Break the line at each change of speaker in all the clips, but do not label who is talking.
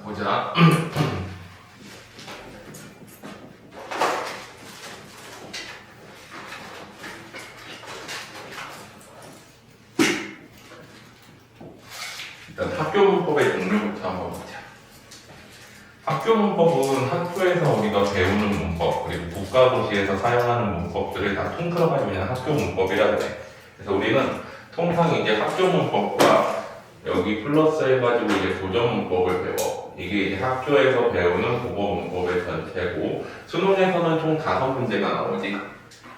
보자. 일단 학교 문법의 종류부터 한번 보자. 학교 문법은 학교에서 우리가 배우는 문법, 그리고 국가도시에서 사용하는 문법들을 다 통틀어가지고 그냥 학교 문법이라 그래. 그래서 우리는 통상 이제 학교 문법과 여기 플러스 해가지고 이제 도전 문법을 배워. 이게 이제 학교에서 배우는 국어 문법의 전체고, 수능에서는 총 5문제가 나오지.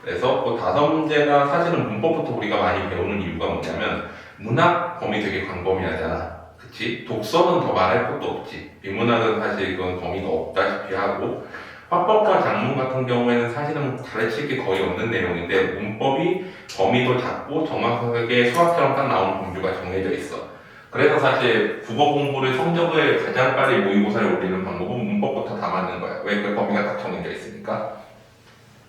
그래서 그 5문제가 사실은 문법부터 우리가 많이 배우는 이유가 뭐냐면, 문학 범위 되게 광범위하잖아. 그치? 독서는 더 말할 것도 없지. 비문학은 사실 그건 범위가 없다시피 하고, 화법과 작문 같은 경우에는 사실은 가르칠 게 거의 없는 내용인데, 문법이 범위도 작고 정확하게 수학처럼 딱 나오는 범주가 정해져 있어. 그래서 사실 국어 공부를 성적을 가장 빨리 모의고사에 올리는 방법은 문법부터 다 맞는 거야. 왜? 그 범위가 딱 정해져 있으니까.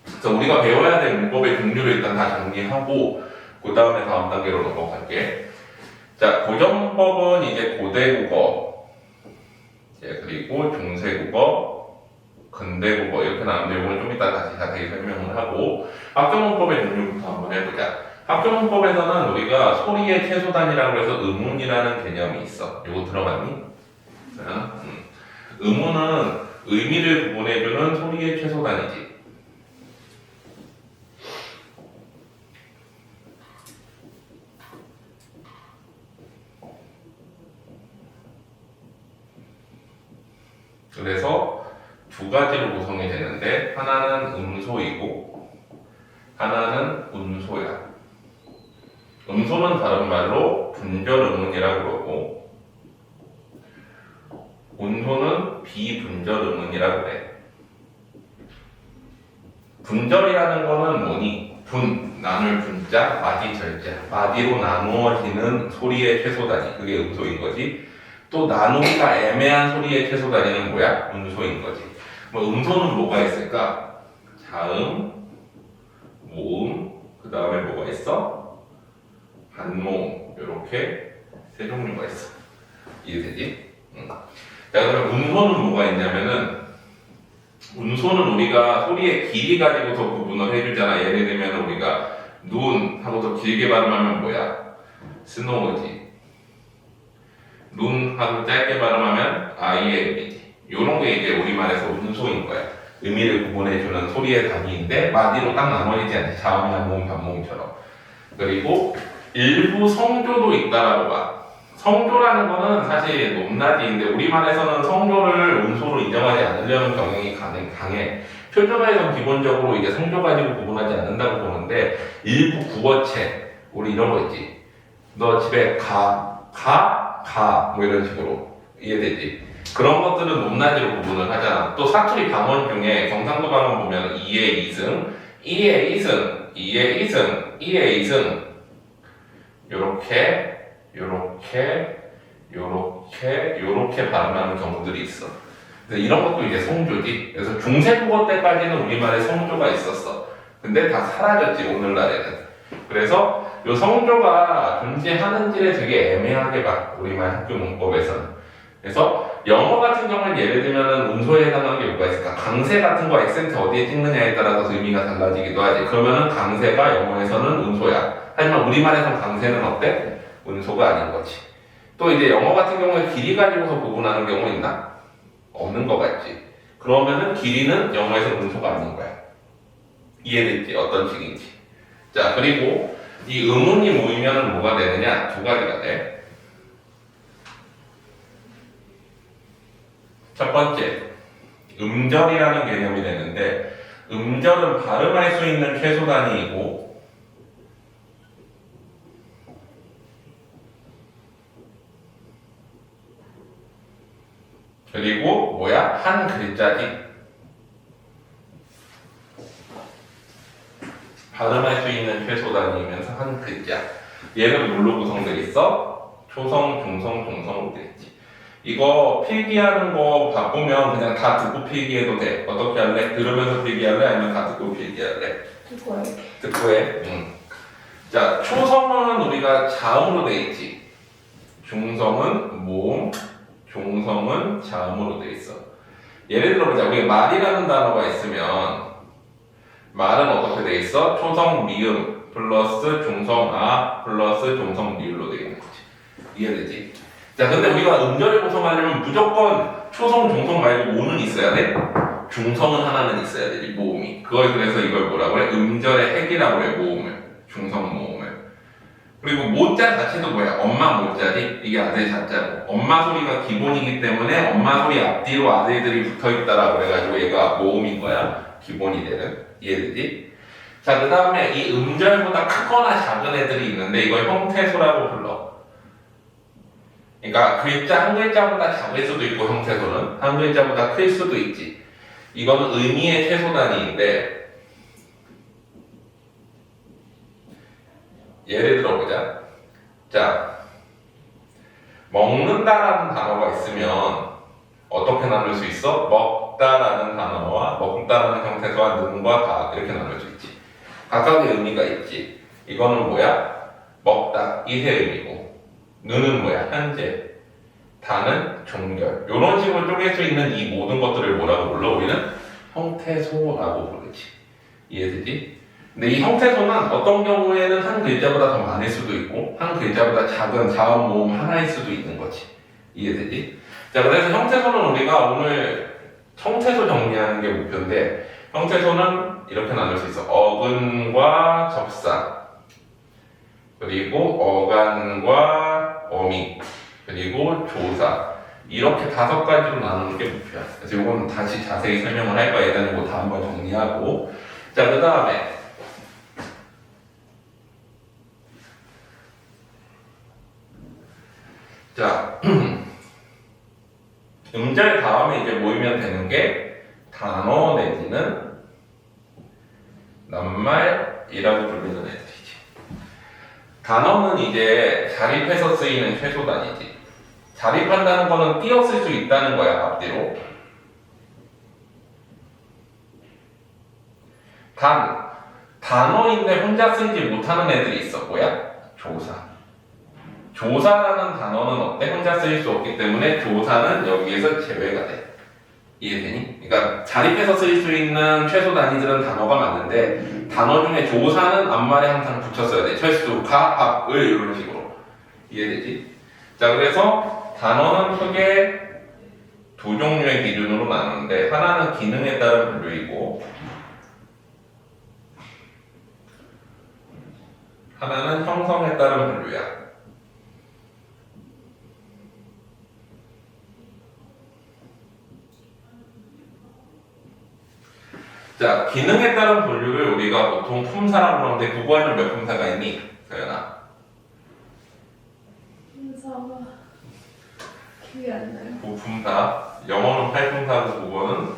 그래서 우리가 배워야 될 문법의 종류를 일단 다 정리하고, 그 다음에 다음 단계로 넘어갈게. 자, 고전문법은 이제 고대국어, 그리고 중세국어, 근대국어 이렇게 나오는데 이걸 좀 이따 다시 자세히 설명을 하고, 학교문법의 종류부터 한번 해보자. 학교문법에서는 우리가 소리의 최소단이라고 해서 의문이라는 개념이 있어. 이거 들어봤니? 의문은 의미를 구분해주는 소리의 최소단이지. 그래서 두 가지로 구성이 되는데, 하나는 음소이고 하나는 운소야. 음소는 다른 말로 분절의문이라고 그러고, 운소는 비분절의문이라고 그래. 분절이라는 거는 뭐니? 나눌 분자, 마디 절자. 마디로 나누어지는 소리의 최소단위, 그게 음소인 거지. 또 나누기가 애매한 소리의 최소단위는 뭐야? 운소인 거지. 뭐 음소는 뭐가 있을까? 자음, 모음, 그 다음에 뭐가 있어? 반모음, 이렇게 세 종류가 있어. 이해되지? 자, 그러면 운소는 뭐가 있냐면은, 운소는 우리가 소리의 길이 가지고서 구분을 해주잖아. 예를 들면 우리가 눈 하고 더 길게 발음하면 뭐야? 스노우지. 눈 하고 짧게 발음하면 IM이지. 요런 게 이제 우리말에서 운소인 거야. 의미를 구분해주는 소리의 단위인데, 마디로 딱 나눠지지 않지. 자음이나 모음, 반모음처럼. 그리고 일부 성조도 있다라고 봐. 성조라는 거는 사실 높낮이인데, 우리말에서는 성조를 운소로 인정하지 않으려는 경향이 강해. 표준어에서는 기본적으로 이게 성조 가지고 구분하지 않는다고 보는데, 일부 국어책, 우리 이런 거 있지. 너 집에 뭐 이런 식으로. 이해되지? 그런 것들은 높낮이로 구분을 하잖아. 또 사투리 방언 중에 경상도 방언 보면 2의 2승, 2의 2승, 2의 2승, 2의 2승, 요렇게 발음하는 경우들이 있어. 그래서 이런 것도 이제 성조지. 그래서 중세국어 때까지는 우리말에 성조가 있었어. 근데 다 사라졌지, 오늘날에는. 그래서 요 성조가 존재하는지를 되게 애매하게 봐, 우리말 학교 문법에서는. 그래서 영어 같은 경우는 예를 들면 운소에 해당하는 게 뭐가 있을까? 강세 같은 거 액센트 어디에 찍느냐에 따라서 의미가 달라지기도 하지. 그러면은 강세가 영어에서는 운소야. 하지만 우리말에서는 강세는 어때? 운소가 아닌 거지. 또 이제 영어 같은 경우에 길이 가지고서 구분하는 경우 있나? 없는 거 같지. 그러면은 길이는 영어에서 운소가 아닌 거야. 이해됐지? 어떤 식인지. 자, 그리고 이 의문이 모이면은 뭐가 되느냐? 두 가지가 돼. 첫 번째, 음절이라는 개념이 되는데, 음절은 발음할 수 있는 최소 단위이고, 그리고 뭐야? 한 글자지. 발음할 수 있는 최소 단위이면서 한 글자. 얘는 뭘로 구성되어 있어? 초성, 중성, 종성으로 되어 있지. 이거 필기하는 거 바꾸면 그냥 다 듣고 필기해도 돼. 어떻게 할래? 들으면서 필기할래? 아니면 다 듣고 필기할래?
듣고 해.
듣고 해. 자, 초성은 우리가 자음으로 돼 있지. 중성은 모음, 종성은 자음으로 돼 있어. 예를 들어 보자. 우리가 말이라는 단어가 있으면 말은 어떻게 돼 있어? 초성 미음 플러스 종성 아 플러스 종성 리을로 돼 있는 거지. 이해되지? 자, 근데 우리가 음절을 구성하려면 무조건 초성, 종성 말고 모는 있어야 돼. 중성은 하나는 있어야 되지, 모음이. 그래서 이걸 뭐라고 그래? 음절의 핵이라고 그래, 모음을. 중성 모음을. 그리고 모자 자체도 뭐야? 엄마 모자지? 이게 아들 자자고. 엄마 소리가 기본이기 때문에 엄마 소리 앞뒤로 아들들이 붙어있다라고 그래가지고 얘가 모음인 거야. 기본이 되는. 이해되지? 자, 그 다음에 이 음절보다 크거나 작은 애들이 있는데 이걸 형태소라고 불러. 그러니까 글자 한 글자보다 작을 수도 있고 형태소는 한 글자보다 클 수도 있지. 이거는 의미의 최소 단위인데 예를 들어보자. 자, 먹는다라는 단어가 있으면 어떻게 나눌 수 있어? 먹다라는 단어와 먹다라는 형태소와 는과 다 이렇게 나눌 수 있지. 각각의 의미가 있지. 이거는 뭐야? 먹다 이세 의미고 는은 뭐야? 현재. 다는 종결. 이런 식으로 쪼갤 수 있는 이 모든 것들을 뭐라고 불러? 우리는 형태소라고 부르지. 이해되지? 근데 이 형태소는 어떤 경우에는 한 글자보다 더 많을 수도 있고 한 글자보다 작은 자음 모음 하나일 수도 있는 거지. 이해되지? 자, 그래서 형태소는 우리가 오늘 형태소 정리하는 게 목표인데 형태소는 이렇게 나눌 수 있어. 어근과 접사 그리고 어간과 어미 그리고 조사 이렇게 5가지로 나누는 게 목표야. 그래서 이거는 다시 자세히 설명을 할 거야. 일단 이거 다 한번 정리하고 자, 그 다음에 자 음절 다음에 이제 모이면 되는 게 단어 내지는 낱말이라고 불리는 애들이지. 단어는 이제 자립해서 쓰이는 최소 단위지. 자립한다는 거는 띄어 쓸 수 있다는 거야, 앞뒤로. 단어인데 혼자 쓰지 못하는 애들이 있어. 뭐야? 조사. 조사라는 단어는 어때? 혼자 쓰일 수 없기 때문에 조사는 여기에서 제외가 돼. 이해되니? 그러니까 자립해서 쓰일 수 있는 최소 단위들은 단어가 맞는데 단어 중에 조사는 앞말에 항상 붙였어야 돼. 철수, 가, 박, 을 이런 식으로. 이해되지? 자, 그래서 단어는 크게 두 종류의 기준으로 나누는데 하나는 기능에 따른 분류이고 하나는 형성에 따른 분류야. 자, 기능에 따른 분류를 우리가 보통 품사라고 그러는데 국어에는 몇 품사가 있니? 서연아.
품사가 기억이 안 나요.
9품사. 영어는 8품사고 국어는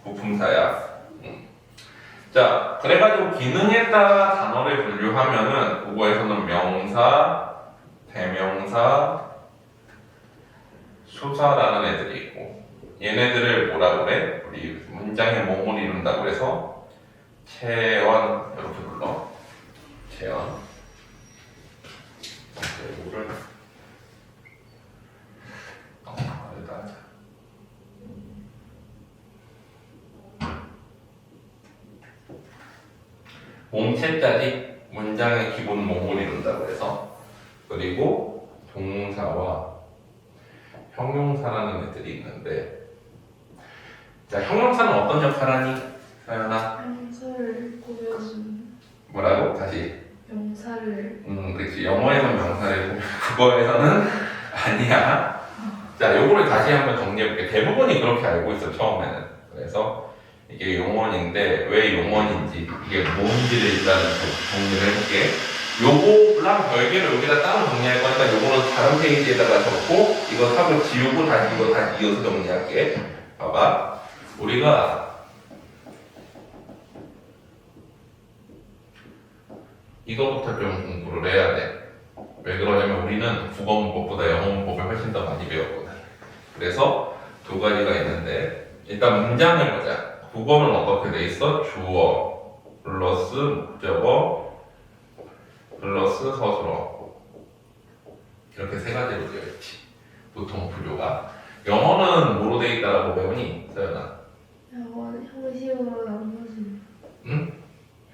9품사야. 자, 그래가지고 기능에 따라 단어를 분류하면은 국어에서는 명사, 대명사, 수사라는 애들이 있고 얘네들을 뭐라 그래? 우리 문장의 몸을 이룬다고 해서 체원 이렇게 불러. 체원. 이거를 여기다 하자. 몸체자지 문장의 기본 몸을 이룬다고 해서 그리고 동사와 형용사라는 애들이 있는데 자, 형용사는 어떤 역할을 하니? 서연아?
명사를 보면
뭐라고? 다시
명사를
그치. 영어에서는 명사를 보면 국어에서는 아니야. 자, 요거를 다시 한번 정리해볼게. 대부분이 그렇게 알고 있어, 처음에는. 그래서 이게 용언인데 왜 용언인지 이게 뭔지를 일단 정리를 해볼게. 요거랑 별개로 여기다 따로 정리할 거니까 요거는 다른 페이지에다가 적고 이거 탑을 지우고 다시 이거 다시 이어서 정리할게. 봐봐. 우리가 이거부터 좀 공부를 해야 돼. 왜 그러냐면 우리는 국어 문법보다 영어 문법을 훨씬 더 많이 배웠거든. 그래서 두 가지가 있는데 일단 문장을 보자. 국어는 어떻게 돼 있어? 주어 플러스 목적어 플러스 서술어 이렇게 세 가지로 되어 있지. 보통 분류가. 영어는 뭐로 돼 있다라고 배우니? 서연아.
영어는 형식으로 나머지.
응?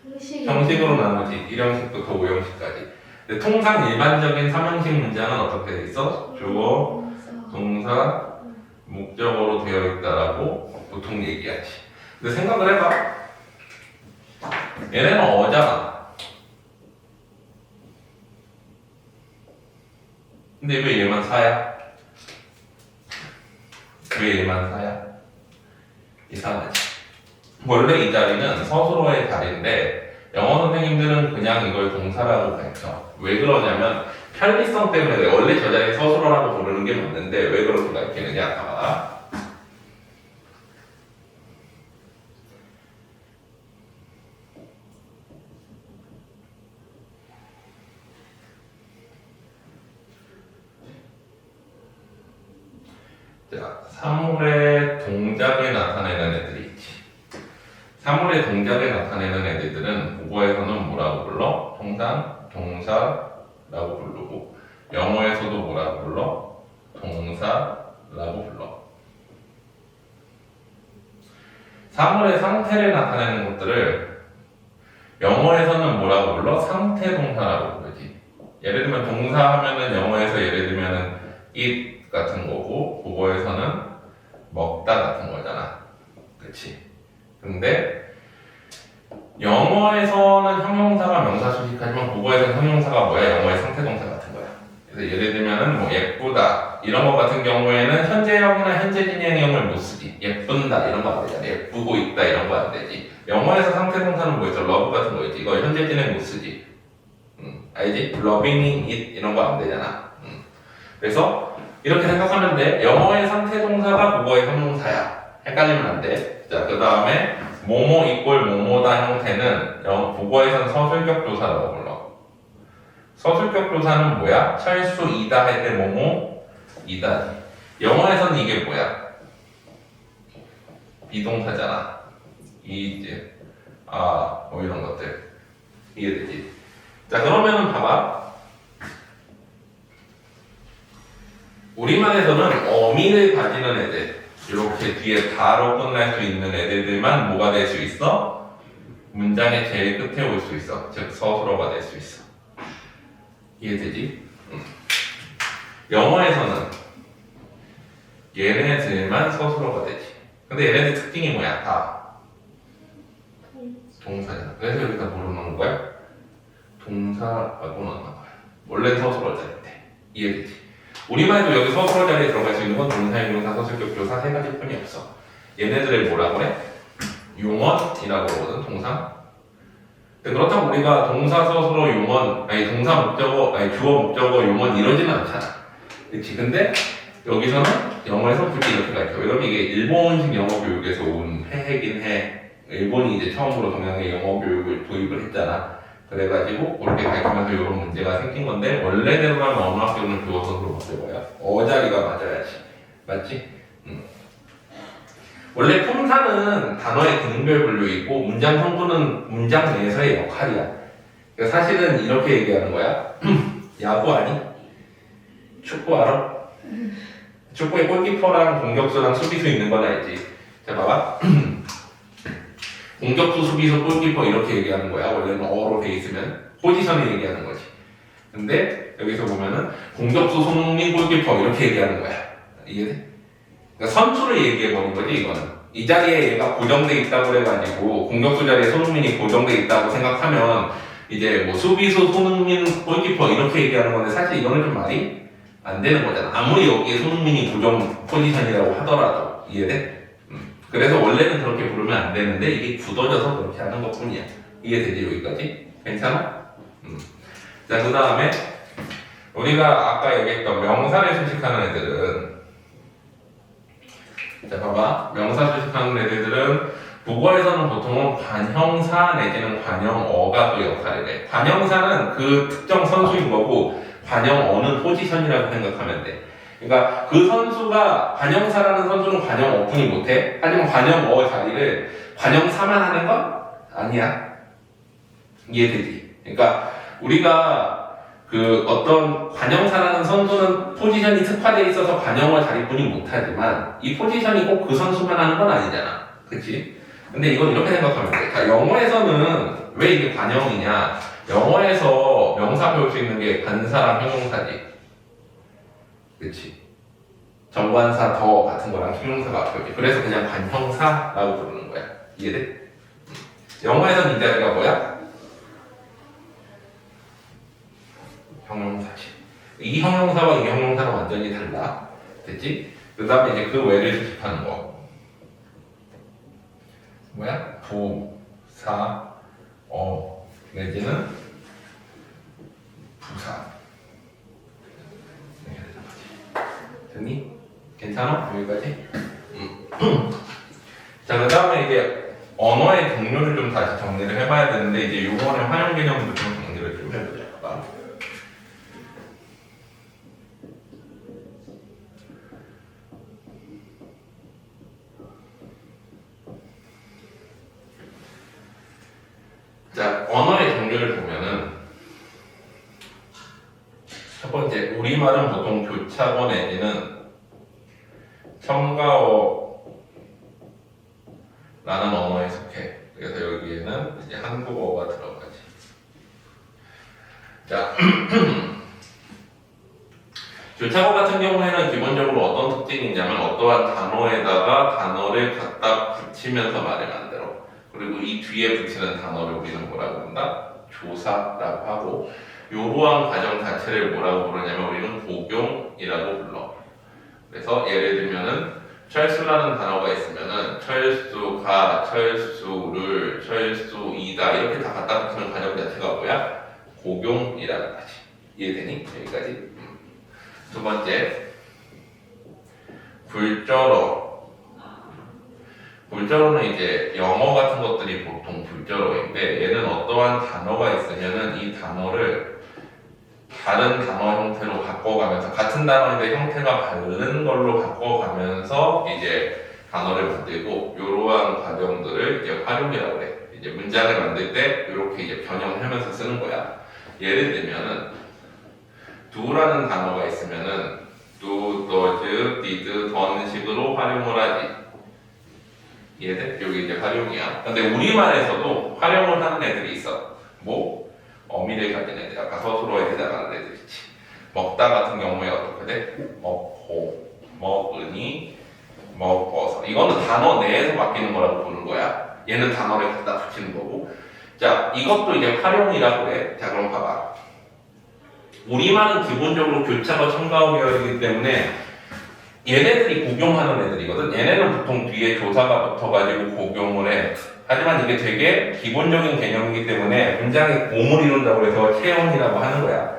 형식으로.
형식으로 나누지. 1형식부터 5형식까지. 근데 통상 일반적인 3형식 문장은 어떻게 돼 있어? 주어, 동사, 목적어로 되어 있다라고 보통 얘기하지. 근데 생각을 해봐. 얘네는 어잖아. 근데 왜 얘만 사야? 왜 얘만 사야? 이상하지. 원래 이 자리는 서술어의 자리인데 영어 선생님들은 그냥 이걸 동사라고 가르쳐. 왜 그러냐면 편리성 때문에 원래 저 자리 서술어라고 부르는 게 맞는데 왜 그렇게 가르치느냐? 봐봐. 자, 사물의 동작에 나타내는 애들이 있지. 사물의 동작에 나타내는 애들은 국어에서는 뭐라고 불러? 통상 동사라고 부르고 영어에서도 뭐라고 불러? 동사라고 불러. 사물의 상태를 나타내는 것들을 영어에서는 뭐라고 불러? 상태 동사라고 부르지. 예를 들면 동사 하면은 영어에서 예를 들면은 eat 같은 거고 국어에서는 먹다 같은 거잖아. 그치? 근데 영어에서는 형용사가 명사 수식하지만 국어에서는 형용사가 뭐야? 영어의 상태 동사 같은 거야. 그래서 예를 들면은 뭐 예쁘다 이런 거 같은 경우에는 현재형이나 현재 진행형을 못 쓰지. 예쁜다 이런 거 안 되잖아. 예쁘고 있다 이런 거 안 되지. 영어에서 상태 동사는 뭐 있어? love 같은 거 있지. 이거 현재 진행 못 쓰지. 알지? loving it 이런 거 안 되잖아. 그래서 이렇게 생각하면 돼. 영어의 상태 동사가 국어의 형용사야. 헷갈리면 안 돼. 자, 그 다음에 뭐뭐 이꼴 뭐뭐다 형태는 국어에서는 서술격 조사라고 불러. 서술격 조사는 뭐야? 철수이다 할 때 뭐뭐 이다지. 영어에서는 이게 뭐야? 비동사잖아. 이제 뭐 이런 것들 이해되지? 자, 그러면은 봐봐. 우리말에서는 어미를 가지는 애들, 이렇게 뒤에 다로 끝날 수 있는 애들만 뭐가 될 수 있어? 문장의 제일 끝에 올 수 있어. 즉 서술어가 될 수 있어. 이해되지? 영어에서는 얘네들만 서술어가 되지. 근데 얘네들 특징이 뭐야? 다 동사잖아. 그래서 여기다 뭐로 넣는 거야? 동사라고 넣는 거야. 원래는 서술어 자리인데. 이해되지? 우리말도 여기 서술어 자리에 들어갈 수 있는 건 동사, 형용사, 서술격, 조사 세 가지뿐이 없어. 얘네들을 뭐라 그래? 용언이라고 그러거든, 동사. 근데 그렇다고 우리가 동사, 서술어, 용언, 동사, 목적어, 주어, 목적어, 용언 이러지는 않잖아. 그치? 근데 여기서는 영어에서 굳이 이렇게 가르쳐. 왜냐면 이게 일본식 영어 교육에서 온 폐해긴 해. 일본이 이제 처음으로 동양의 영어 교육을 도입을 했잖아. 그래가지고 그렇게 가르치면서 이런 문제가 생긴 건데 원래대로라면 어느 학교는 교과서로 바꿀 거야. 어자리가 맞아야지. 맞지? 원래 품사는 단어의 기능별 분류 있고 문장 성분은 문장 내에서의 역할이야. 그러니까 사실은 이렇게 얘기하는 거야. 야구 아니? 축구 알아? 축구에 골키퍼랑 공격수랑 수비수 있는 건 알지? 자 봐봐. 공격수, 수비수, 골키퍼 이렇게 얘기하는 거야. 원래는 어로 돼 있으면 포지션을 얘기하는 거지. 근데 여기서 보면은 공격수, 손흥민, 골키퍼 이렇게 얘기하는 거야. 이해돼? 그러니까 선수를 얘기해 보는 거지 이거는. 이 자리에 얘가 고정돼 있다고 그래가지고 공격수 자리에 손흥민이 고정돼 있다고 생각하면 이제 뭐 수비수, 손흥민, 골키퍼 이렇게 얘기하는 건데 사실 이거는 좀 말이 안 되는 거잖아. 아무리 여기에 손흥민이 고정 포지션이라고 하더라도. 이해돼? 그래서 원래는 그렇게 부르면 안 되는데 이게 굳어져서 그렇게 하는 것 뿐이야. 이해되지 여기까지? 괜찮아? 자, 그 다음에 우리가 아까 얘기했던 명사를 수식하는 애들은 자 봐봐. 명사 수식하는 애들은 국어에서는 보통은 관형사 내지는 관형어가 그 역할을 해. 관형사는 그 특정 선수인 거고 관형어는 포지션이라고 생각하면 돼. 그러니까 그 선수가 관형사라는 선수는 관형어뿐이 못해. 하지만 관형어 자리를 관형사만 하는 건 아니야. 이해되지? 그러니까 우리가 그 어떤 관형사라는 선수는 포지션이 특화되어 있어서 관형을 자리뿐이 못하지만 이 포지션이 꼭 그 선수만 하는 건 아니잖아. 그치? 근데 이건 이렇게 생각하면 돼. 자, 영어에서는 왜 이게 관형이냐? 영어에서 명사 배울 수 있는 게 관사랑 형용사지. 그치? 정관사 더 같은 거랑 형용사가 앞에. 그래서 그냥 관형사라고 부르는 거야. 이해돼? 영어에서는 이 자리가 뭐야? 형용사지. 이 형용사와 이 형용사는 완전히 달라. 됐지? 그 다음에 이제 그 외를 수집하는 거. 뭐야? 부사, 내지는 부사. 이렇게 되는 거지. 됐니? 괜찮아? 여기까지? 자, 그 다음에 이제 언어의 종류를 좀 다시 정리를 해봐야 되는데, 이제 요번에 활용 개념도 좀 정리를 좀 해보자. 자, 언어의 종류를 보면은 첫 번째, 우리말은 보통 교차어 내지는 첨가어라는 언어에 속해. 그래서 여기에는 이제 한국어가 들어가지. 자, 교차어 같은 경우에는 기본적으로 어떤 특징이 있냐면 어떠한 단어에다가 단어를 갖다 붙이면서 말을 만들어. 그리고 이 뒤에 붙이는 단어를 우리는 뭐라고 한다? 조사라고 하고, 이러한 과정 자체를 뭐라고 부르냐면 우리는 복용이라고 불러. 그래서 예를 들면은 철수라는 단어가 있으면은 철수가, 철수를, 철수이다 이렇게 다 갖다 붙이는 과정 자체가 뭐야? 복용이라는 거지. 이해되니? 여기까지. 두 번째, 굴절어. 굴절어는 이제 영어 같은 것들이 보통 굴절어인데, 얘는 어떠한 단어가 있으면은 이 단어를 다른 단어 형태로 바꿔가면서, 같은 단어인데 형태가 다른 걸로 바꿔가면서 이제 단어를 만들고, 이러한 과정들을 이제 활용이라고 해. 이제 문장을 만들 때 이렇게 이제 변형하면서 쓰는 거야. 예를 들면은 do라는 단어가 있으면은 do, does, did, done 식으로 활용을 하지. 이해돼? 여기 이제 활용이야. 근데 우리말에서도 활용을 하는 애들이 있어. 뭐? 어미를 가진 애들. 아까 서술어에 해당하는 애들이지. 먹다 같은 경우에 어떻게 돼? 먹고, 먹으니, 먹어서. 이거는 단어 내에서 바뀌는 거라고 보는 거야. 얘는 단어를 갖다 붙이는 거고. 자, 이것도 이제 활용이라고 해. 자, 그럼 봐봐. 우리말은 기본적으로 교차가 첨가어 계열이기 때문에 얘네들이 복용하는 애들이거든. 얘네는 보통 뒤에 조사가 붙어가지고 복용을 해. 하지만 이게 되게 기본적인 개념이기 때문에 문장에 공을 이룬다고 해서 체험이라고 하는 거야.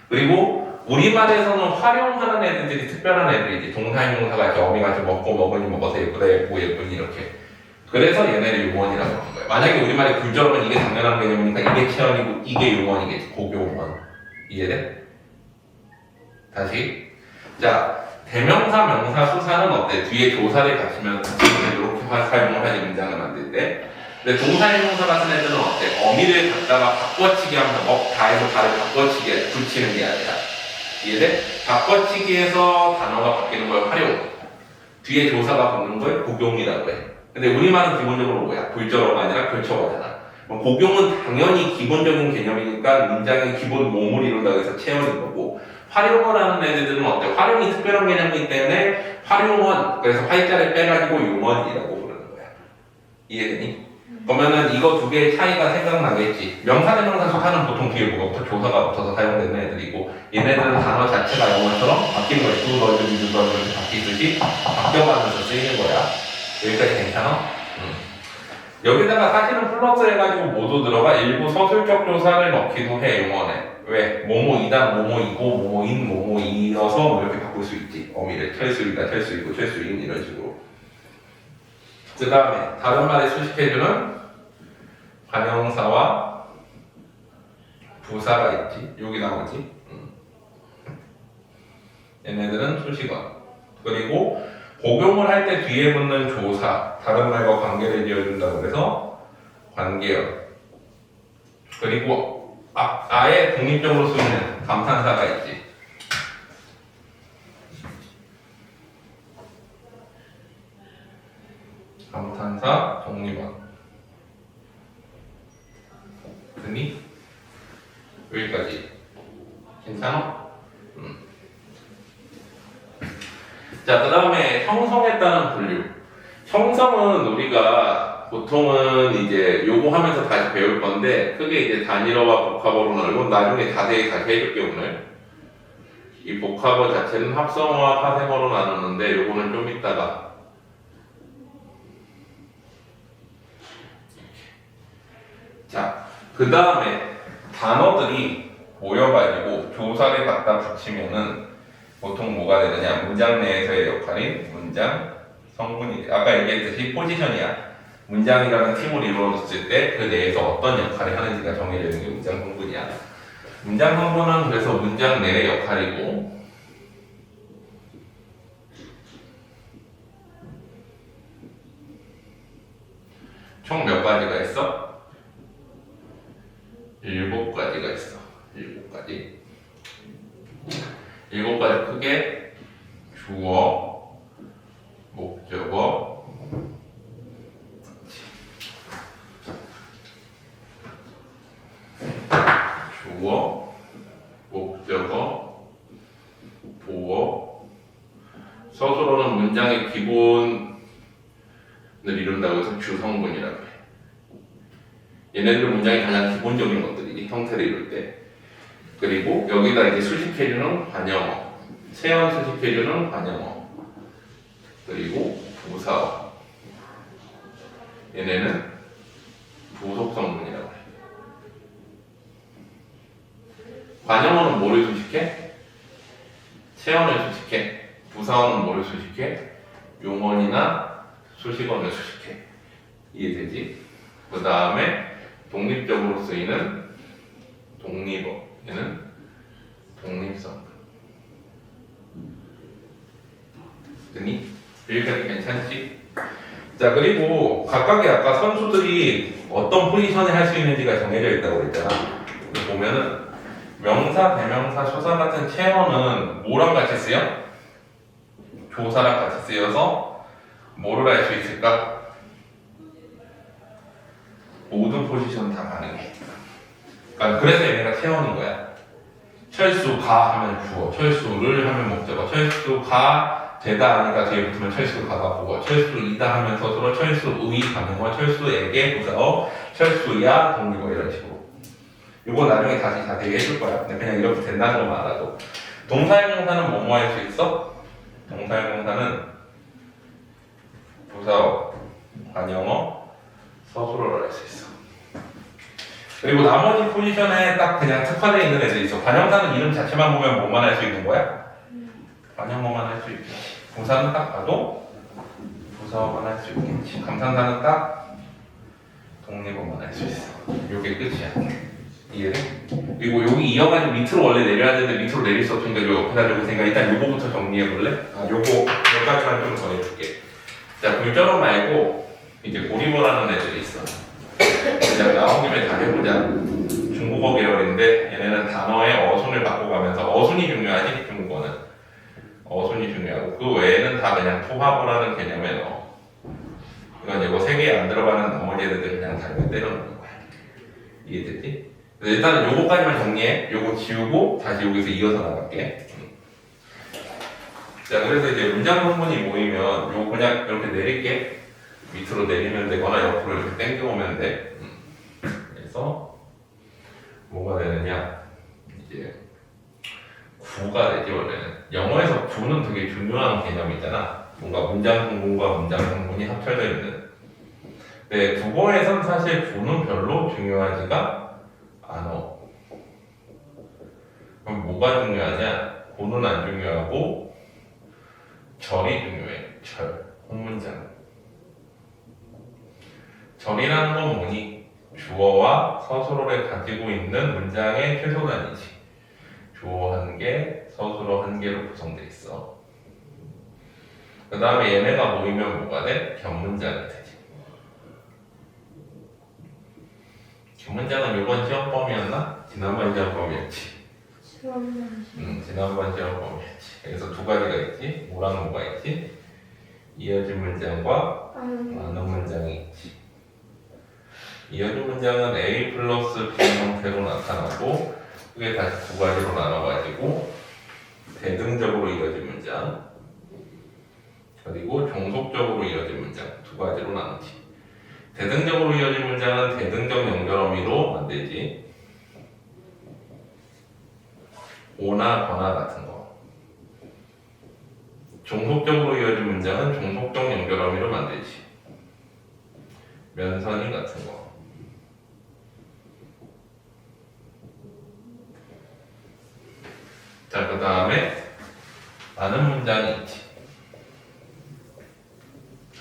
그리고 우리말에서는 활용하는 애들이 특별한 애들이지. 동사형용사가 이렇게 어미같이 먹고, 먹으니, 먹어서 예쁘다, 예쁘고, 예쁘니 이렇게. 그래서 얘네를 유언이라고 하는 거야. 만약에 우리말의 굴절어는 이게 당연한 개념이니까 이게 체험이고 이게 유언이겠지. 복용은. 이해돼? 다시. 자, 대명사, 명사, 수사는 어때? 뒤에 조사를 갖추면 이렇게 사용을 하지, 문장을 만들 때. 근데 동사형용사 같은 애들은 어때? 어미를 갖다가 바꿔치기 하면서 먹다 해서 다를 바꿔치기 붙이는 게 아니라. 이해돼? 바꿔치기해서 단어가 바뀌는 걸 활용. 뒤에 조사가 붙는 걸 복용이라고 해. 근데 우리말은 기본적으로 뭐야? 굴절어가 아니라 교차어잖아. 복용은 당연히 기본적인 개념이니까 문장의 기본 몸을 이룬다고 해서 체험인 거고, 활용을 하는 애들은 어때? 활용이 특별한 개념이기 때문에 활용원, 그래서 활자를 빼가지고 용원이라고 부르는 거야. 이해되니? 그러면은 이거 두 개의 차이가 생각나겠지. 명사 대명사 수사는 보통 뒤에 뭐가 붙어? 조사가 붙어서 사용되는 애들이고, 얘네들은 단어 자체가 영어처럼 바뀌는 거야. 두 너희들 이렇게 바뀌듯이 바뀌어가면서 쓰이는 거야. 여기까지 괜찮아? 여기다가 사실은 플러스 해가지고 모두 들어가 일부 서술적 조사를 넣기도 해, 용어에. 왜? 뭐뭐이다, 뭐뭐이고, 뭐뭐인, 뭐뭐이어서 뭐 이렇게 바꿀 수 있지. 어미를 철수이다, 철수이고, 철수인 이런 식으로. 그 다음에 다른 말에 수식해주는 관형사와 부사가 있지. 여기 나오지. 얘네들은 수식어. 그리고 복용을 할 때 뒤에 붙는 조사, 다른 말과 관계를 이어준다고 해서 관계어. 그리고 아예 독립적으로 쓰이는 감탄사가 있지. 감탄사, 독립어. 됐니? 여기까지. 괜찮아? 자, 그 다음에 형성에 따른 분류. 형성은 우리가 보통은 이제 요거 하면서 다시 배울 건데, 크게 이제 단일어와 복합어로 나누고, 나중에 자세히 다시 해줄게, 오늘. 이 복합어 자체는 합성어와 파생어로 나누는데, 요거는 좀 이따가. 자, 그 다음에 단어들이 모여가지고 조사를 갖다 붙이면은 보통 뭐가 되느냐, 문장 내에서의 역할인 문장 성분이, 아까 얘기했듯이 포지션이야. 문장이라는 팀을 이루어졌을 때 그 내에서 어떤 역할을 하는지가 정해져 있는 게 문장 성분이야. 문장 성분은 그래서 문장 내의 역할이고, 총 몇 가지가 있어? 7가지가 있어. 7가지. 7가지 크게 주어, 목적어, 주어, 목적어, 보어. 서술어는 문장의 기본을 이룬다고 해서 주성분이라고 해. 얘네들 문장이 가장 기본적인 것들이지, 형태를 이룰 때. 그리고 여기다 이제 수식해주는 관형어, 세연 수식해주는 관형어, 그리고 부사어. 얘네는 부속성분이라고 해. 관형어는 뭐를 수식해? 세연을 수식해. 부사어는 뭐를 수식해? 용언이나 수식어를 수식해. 이해되지? 그 다음에 독립적으로 쓰이는 독립어, 얘는 독립성분. 됐니? 여기까지 괜찮지? 자, 그리고 각각의 아까 선수들이 어떤 포지션을 할 수 있는지가 정해져 있다고 그랬잖아. 보면은 명사, 대명사, 조사 같은 체어는 뭐랑 같이 쓰여? 조사랑 같이 쓰여서 뭐를 할 수 있을까? 모든 포지션 다 가능해. 그러니까 그래서 얘네가 체어인 거야. 철수가 하면 주어, 철수를 하면 목적어, 철수가 되다 하니까 뒤에 붙으면 철수가가 보고, 철수이다 하면 서술어, 철수의 관형어, 철수에게 부사어, 철수야 독립어 이런 식으로. 이거 나중에 다시 자세히 해줄 거야. 근데 그냥 이렇게 된다는 것만 알아도. 동사형용사는 뭐뭐 할 수 있어? 동사형용사는 부사어, 관형어, 서술어를 할 수 있어. 그리고 나머지 포지션에 딱 그냥 특화되어 있는 애들이 있어. 관형사는 이름 자체만 보면 뭐만 할 수 있는 거야? 관형어만 할 수 있겠지. 부사는 딱 봐도 부사어만 할 수 있겠지. 감탄사는 딱 독립어만 할 수 있어. 요게 끝이야. 이해돼? 그리고 여기 이어가지고 밑으로 원래 내려야 되는데 밑으로 내릴 수 없으니까 요 옆에다 적으니까 일단 요거부터 정리해 볼래? 요거 여기까지만 좀 더 해줄게. 자, 글자로 말고 이제 고리버라는 애들이 있어. 그냥 나온 김에 다 해보자. 중국어 계열인데 얘네는 단어의 어순을 바꿔가면서, 어순이 중요하지, 중국어는. 어순이 중요하고 그 외에는 다 그냥 토하보라는 개념에 넣어. 이건 이거 3개에 안 들어가는 나머지 애들 그냥 다 이렇게 때려놓는 거야. 이해됐지? 일단은 요거까지만 정리해. 요거 지우고 다시 여기서 이어서 나갈게. 자, 그래서 이제 문장 성분이 모이면 요거 그냥 이렇게 내릴게. 밑으로 내리면 되거나 옆으로 이렇게 당겨오면 돼. 그래서 뭐가 되느냐, 이제 구가 되지. 원래는 영어에서 구는 되게 중요한 개념이잖아. 뭔가 문장 성분과 문장 성분이 합쳐져 있는. 근데 국어에선 사실 구는 별로 중요하지가 않아. 그럼 뭐가 중요하냐? 구는 안 중요하고 절이 중요해. 절, 홍문장. 절이라는 건 뭐니? 주어와 서술어를 가지고 있는 문장의 최소단이지. 주어 1개, 서술어 1개로 구성돼 있어. 그 다음에 얘네가 모이면 뭐가 돼? 견문장이 되지. 견문장은 이번 시험범위였나? 지난번 시험범위였지. 지난번 시험 범위였지. 여기서 두 가지가 있지. 뭐랑 뭐가 있지? 이어진 문장과 나눈 문장이 있지. 이어진 문장은 A 플러스 B 형태로 나타나고 그게 다시 두 가지로 나눠가지고 대등적으로 이어진 문장 그리고 종속적으로 이어진 문장 두 가지로 나누지. 대등적으로 이어진 문장은 대등적 연결 어미로 만들지. 오나 거나 같은 거. 종속적으로 이어진 문장은 종속적 연결 어미로 만들지. 면선이 같은 거. 자, 그 다음에 나는 문장이 있지.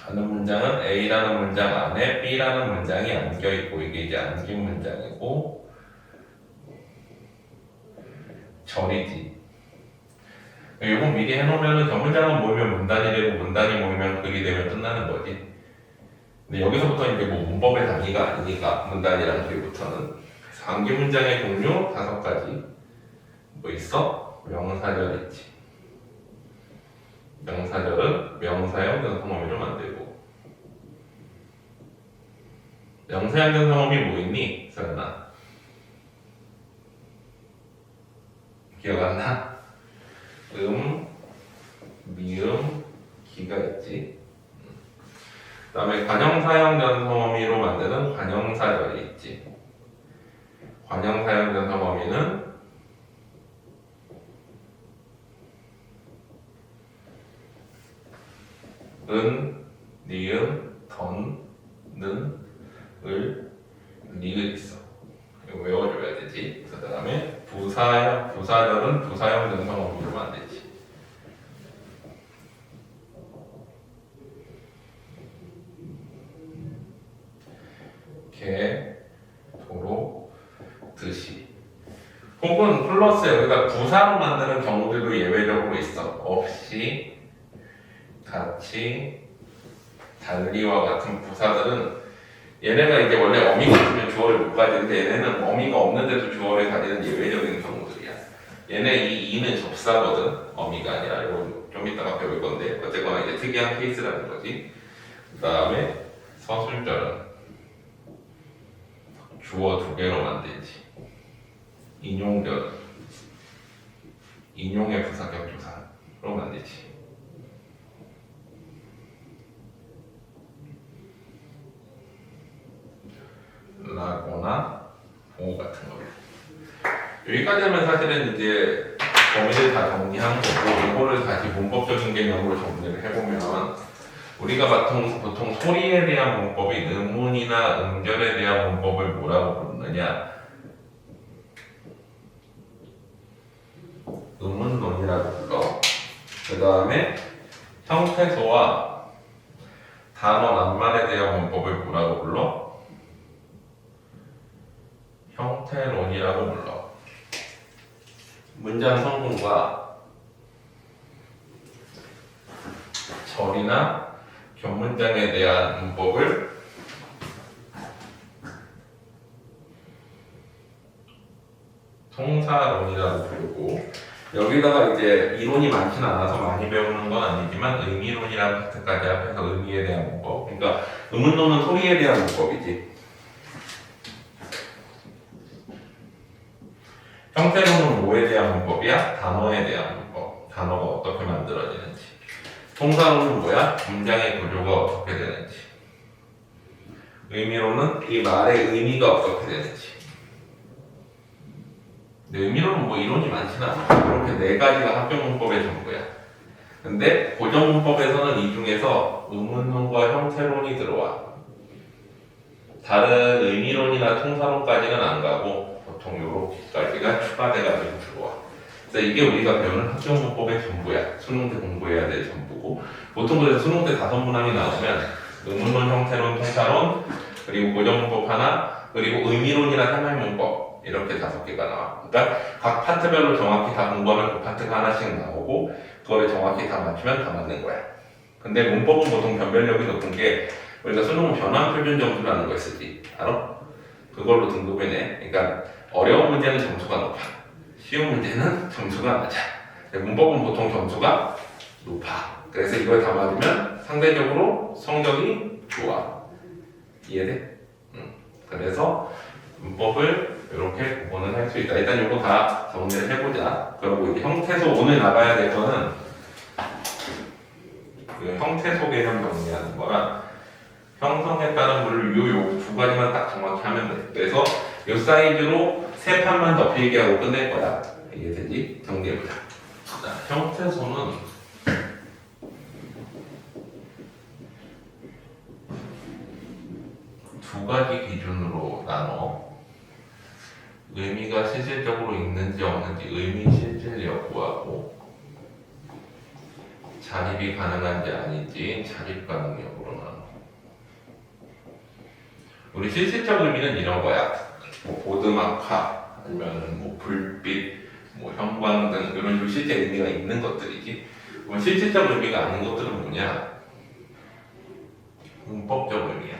나는 문장은 A라는 문장 안에 B라는 문장이 안겨있고 이게 이제 안긴 문장이고 절이지. 이거 미리 해놓으면 견문장은 모이면 문단이 되고 문단이 모이면 글이 되면 끝나는 거지. 근데 여기서부터 이제 뭐 문법의 단위가 아니니까 문단이랑 글부터는. 그래서 안긴 문장의 종류 5가지. 뭐 있어? 명사절 있지. 명사절은 명사형 견성어미를 만들고. 명사형 견성어미 뭐 있니? 서연아 기억 안 나? 미음, 기가 있지. 그 다음에 관형사형 견성어미로 만드는 관형사절이 있지. 관형사형 견성어미는 은, 니은, 던, 는, 을, 리을 있어. 이거 외워줘야 되지. 그 다음에 부사절은 부사형 견성어미로 만들지. 개, 도로, 드시. 혹은 플러스 여기다 부사로 만드는 경우들도 예외적으로 있어. 없이, 같이, 달리와 같은 부사들은 얘네가 이제 원래 어미가 있으면 주어를 못 가지는데 얘네는 어미가 없는데도 주어를 가지는 예외적인 경우들이야. 얘네 이 2는 접사거든. 어미가 아니라. 이거 좀 이따가 배울 건데 어쨌거나 이제 특이한 케이스라는 거지. 그 다음에 서술절은 주어 2개로 만들지. 인용절은 인용의 부사격 조사로 만들지. 라거나 보호 같은 거. 여기까지 하면 사실은 이제 범위를 다 정리한 거고 이거를 다시 문법적인 개념으로 정리를 해보면 우리가 보통 소리에 대한 문법이 음운이나 음절에 대한 문법을 뭐라고 부르느냐? 음운론이라고 불러. 그 다음에 형태소와 단어 낱말에 대한 문법을 뭐라고 불러? 형태론이라고 불러. 문장 성분과 절이나 견문장에 대한 문법을 통사론이라고 부르고 여기다가 이제 이론이 많지는 않아서 많이 배우는 건 아니지만 의미론이라는 파트까지 합해서 의미에 대한 문법. 그러니까 음운론은 소리에 대한 문법이지. 형태론은 뭐에 대한 문법이야? 단어에 대한 문법. 단어가 어떻게 만들어지는지. 통사론은 뭐야? 문장의 구조가 어떻게 되는지. 의미론은 이 말의 의미가 어떻게 되는지. 근데 의미론은 뭐 이론이 많지는 않아. 이렇게 4가지가 합격 문법의 전부야. 근데 고정 문법에서는 이 중에서 의문론과 형태론이 들어와. 다른 의미론이나 통사론까지는 안 가고 보통 요렇게까지가 추가돼가지고 들어와. 그래서 이게 우리가 배우는 합격 문법의 전부야. 수능때 공부해야 될 전부고 보통 그래서 수능때 5문항이 나오면 의문론, 형태론, 통사론 그리고 고정 문법 하나 그리고 의미론이나 생활 문법 이렇게 5개가 나와. 그러니까 각 파트별로 정확히 다 공부하면 그 파트가 하나씩 나오고 그거를 정확히 다 맞추면 다 맞는 거야. 근데 문법은 보통 변별력이 높은 게 우리가 수능은 변환 표준 점수라는 걸 쓰지. 알아? 그걸로 등급을 내. 그러니까 어려운 문제는 점수가 높아. 쉬운 문제는 점수가 낮아. 문법은 보통 점수가 높아. 그래서 이걸 다 맞으면 상대적으로 성적이 좋아. 이해돼? 그래서 문법을 이렇게 구분을 할 수 있다. 일단 이거 다 정리를 해보자. 그리고 이제 형태소 오늘 나가야 될 거는 그 형태소 개념 정리하는 거랑 형성에 따른 물을 요 두 가지만 딱 정확히 하면 돼. 그래서 요 사이즈로 세 판만 더 필기하고 끝낼 거야. 이해되지? 정리해보자. 자, 형태소는 두 가지 기준으로 나눠. 의미가 실질적으로 있는지 없는지 의미 실질 여부하고 자립이 가능한지 아닌지 자립 가능 여부로 나눠. 우리 실질적 의미는 이런 거야. 뭐 보드마카 아니면 뭐 불빛, 뭐 형광등 이런 좀 실제 의미가 있는 것들이지. 뭐 실질적 의미가 아닌 것들은 뭐냐? 문법적 의미야.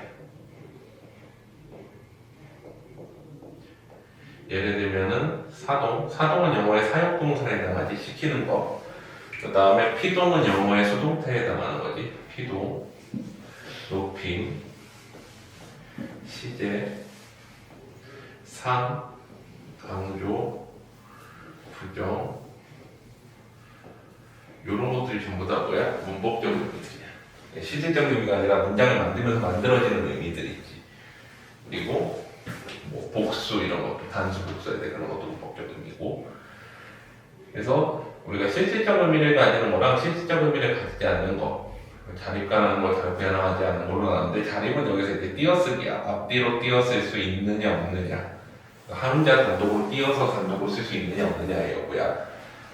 예를 들면은 사동은 영어의 사역동사에 해당하지, 시키는 거. 그 다음에 피동은 영어의 수동태에 해당하는 거지. 피동, 높임, 시제, 상, 강조, 부정, 이런 것들이 전부 다 뭐야? 문법적 의미들이야. 실질적 의미가 아니라 문장을 만들면서 만들어지는 의미들이 있지. 그리고 뭐 복수 이런 것도 단수 복수에 대한 그런 것도 문법적 의미고. 그래서 우리가 실질적 의미를 가지는 거랑 실질적 의미를 가지지 않는 거, 자립가능한 거, 자립가능하지 않는 걸로 나누는데, 자립은 여기서 이제 띄어쓰기야. 앞뒤로 띄어쓸 수 있느냐 없느냐, 한 문자 단독으로 띄어서 단독으로 쓸 수 있느냐 없느냐의 여부야.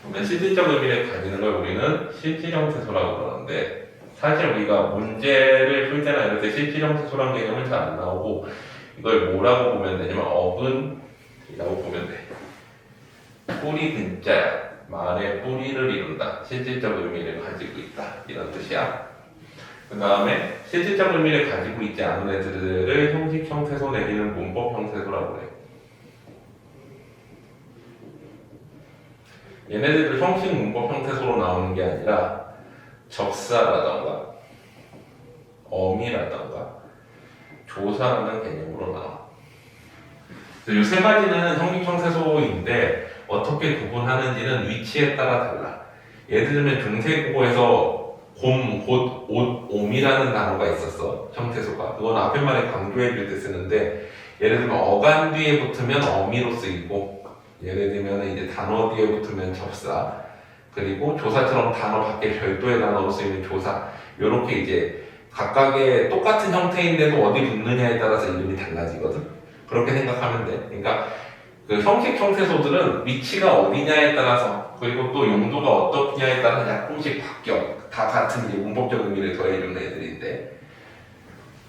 그러면 실질적 의미를 가지는 걸 우리는 실질형태소라고 그러는데, 사실 우리가 문제를 풀 때나 이럴 때 실질형태소라는 개념은 잘 안 나오고, 이걸 뭐라고 보면 되냐면 어근이라고 보면 돼. 뿌리 근자야. 말의 뿌리를 이룬다. 실질적 의미를 가지고 있다. 이런 뜻이야. 그 다음에 실질적 의미를 가지고 있지 않은 애들을 형식 형태소 내지는 문법 형태소라고 그래. 얘네들을 형식 문법 형태소로 나오는 게 아니라 접사라던가 어미라던가 조사라는 개념으로 나와. 이 세 가지는 형식 형태소인데 어떻게 구분하는지는 위치에 따라 달라. 예를 들면 중세국어에서 곰, 곧, 옷, 옴이라는 단어가 있었어. 형태소가. 그건 앞에 말에 강조해줄 때 쓰는데, 예를 들면 어간 뒤에 붙으면 어미로 쓰이고, 예를 들면 이제 단어 뒤에 붙으면 접사, 그리고 조사처럼 단어 밖에 별도의 단어로 쓰이는 조사, 요렇게 이제 각각의 똑같은 형태인데도 어디 붙느냐에 따라서 이름이 달라지거든. 그렇게 생각하면 돼. 그러니까 그 형식 형태소들은 위치가 어디냐에 따라서, 그리고 또 용도가 어떻냐에 따라서 약간씩 바뀌어. 다 같은 이제 문법적 의미를 더해주는 애들인데,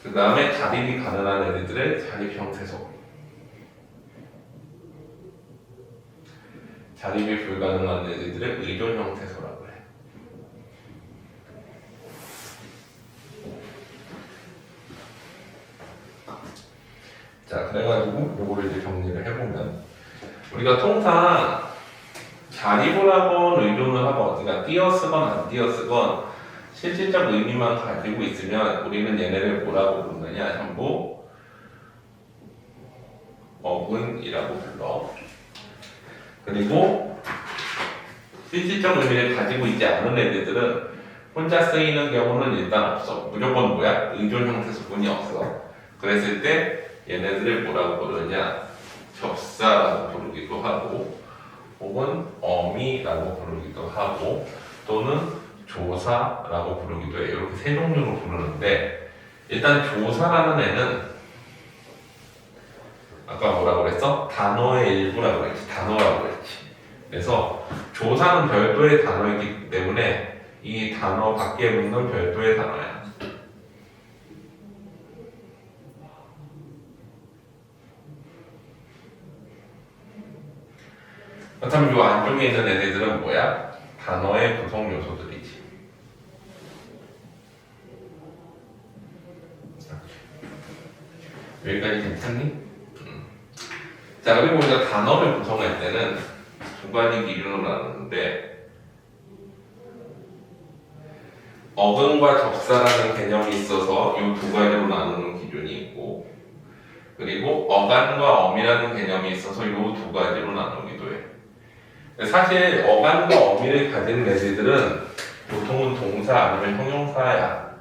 그 다음에 자립이 가능한 애들을 자립 형태소, 자립이 불가능한 애들을 의존 형태소라고 해. 자, 그래가지고 요거를 이제 정리를 해보면, 우리가 통상 자립을 하건 의존을 하건, 그러니까 띄어쓰건 안 띄어쓰건 실질적 의미만 가지고 있으면 우리는 얘네를 뭐라고 부르느냐, 전부 어근이라고 불러. 그리고 실질적 의미를 가지고 있지 않은 애들은 혼자 쓰이는 경우는 일단 없어. 무조건 뭐야? 의존 형태소뿐이 없어. 그랬을 때 얘네들을 뭐라고 부르냐? 접사라고 부르기도 하고, 혹은 어미라고 부르기도 하고, 또는 조사라고 부르기도 해요. 이렇게 세 종류로 부르는데, 일단 조사라는 애는 아까 뭐라고 그랬어? 단어의 일부라고 그랬지. 단어라고 그랬지. 그래서 조사는 별도의 단어이기 때문에 이 단어 밖에 붙는 별도의 단어야. 그렇다면 이 안쪽에 있는 애들은 뭐야? 단어의 구성 요소들이지. 여기까지 괜찮니? 자, 그리고 우리가 단어를 구성할 때는 두 가지 기준으로 나누는데 어근과 접사라는 개념이 있어서 이 두 가지로 나누는 기준이 있고 그리고 어간과 어미라는 개념이 있어서 이 두 가지로 나누기도 해. 사실 어간과 어미를 가진 애들은 보통은 동사 아니면 형용사야.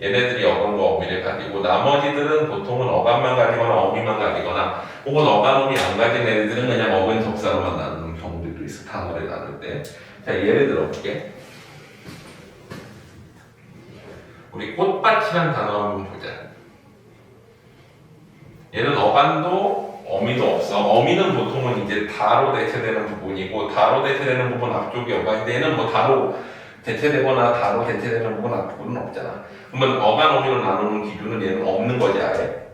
얘네들이 어간과 어미를 가지고 나머지들은 보통은 어간만 가지거나 어미만 가지거나 혹은 어간 어미 안 가진 애들은 그냥 어근 접사로만 나누는 경우들도 있어. 단어를 나눌 때. 자, 예를 들어볼게. 우리 꽃밭이란 단어 한번 보자. 얘는 어간도 어미도 없어. 어미는 보통은 이제 다로 대체되는 부분이고 다로 대체되는 부분 앞쪽이 어간인데 얘는 뭐 다로 대체되거나 다로 대체되는 부분 앞부분은 없잖아. 그러면 어간 어미로 나누는 기준은 얘는 없는 거지 아예.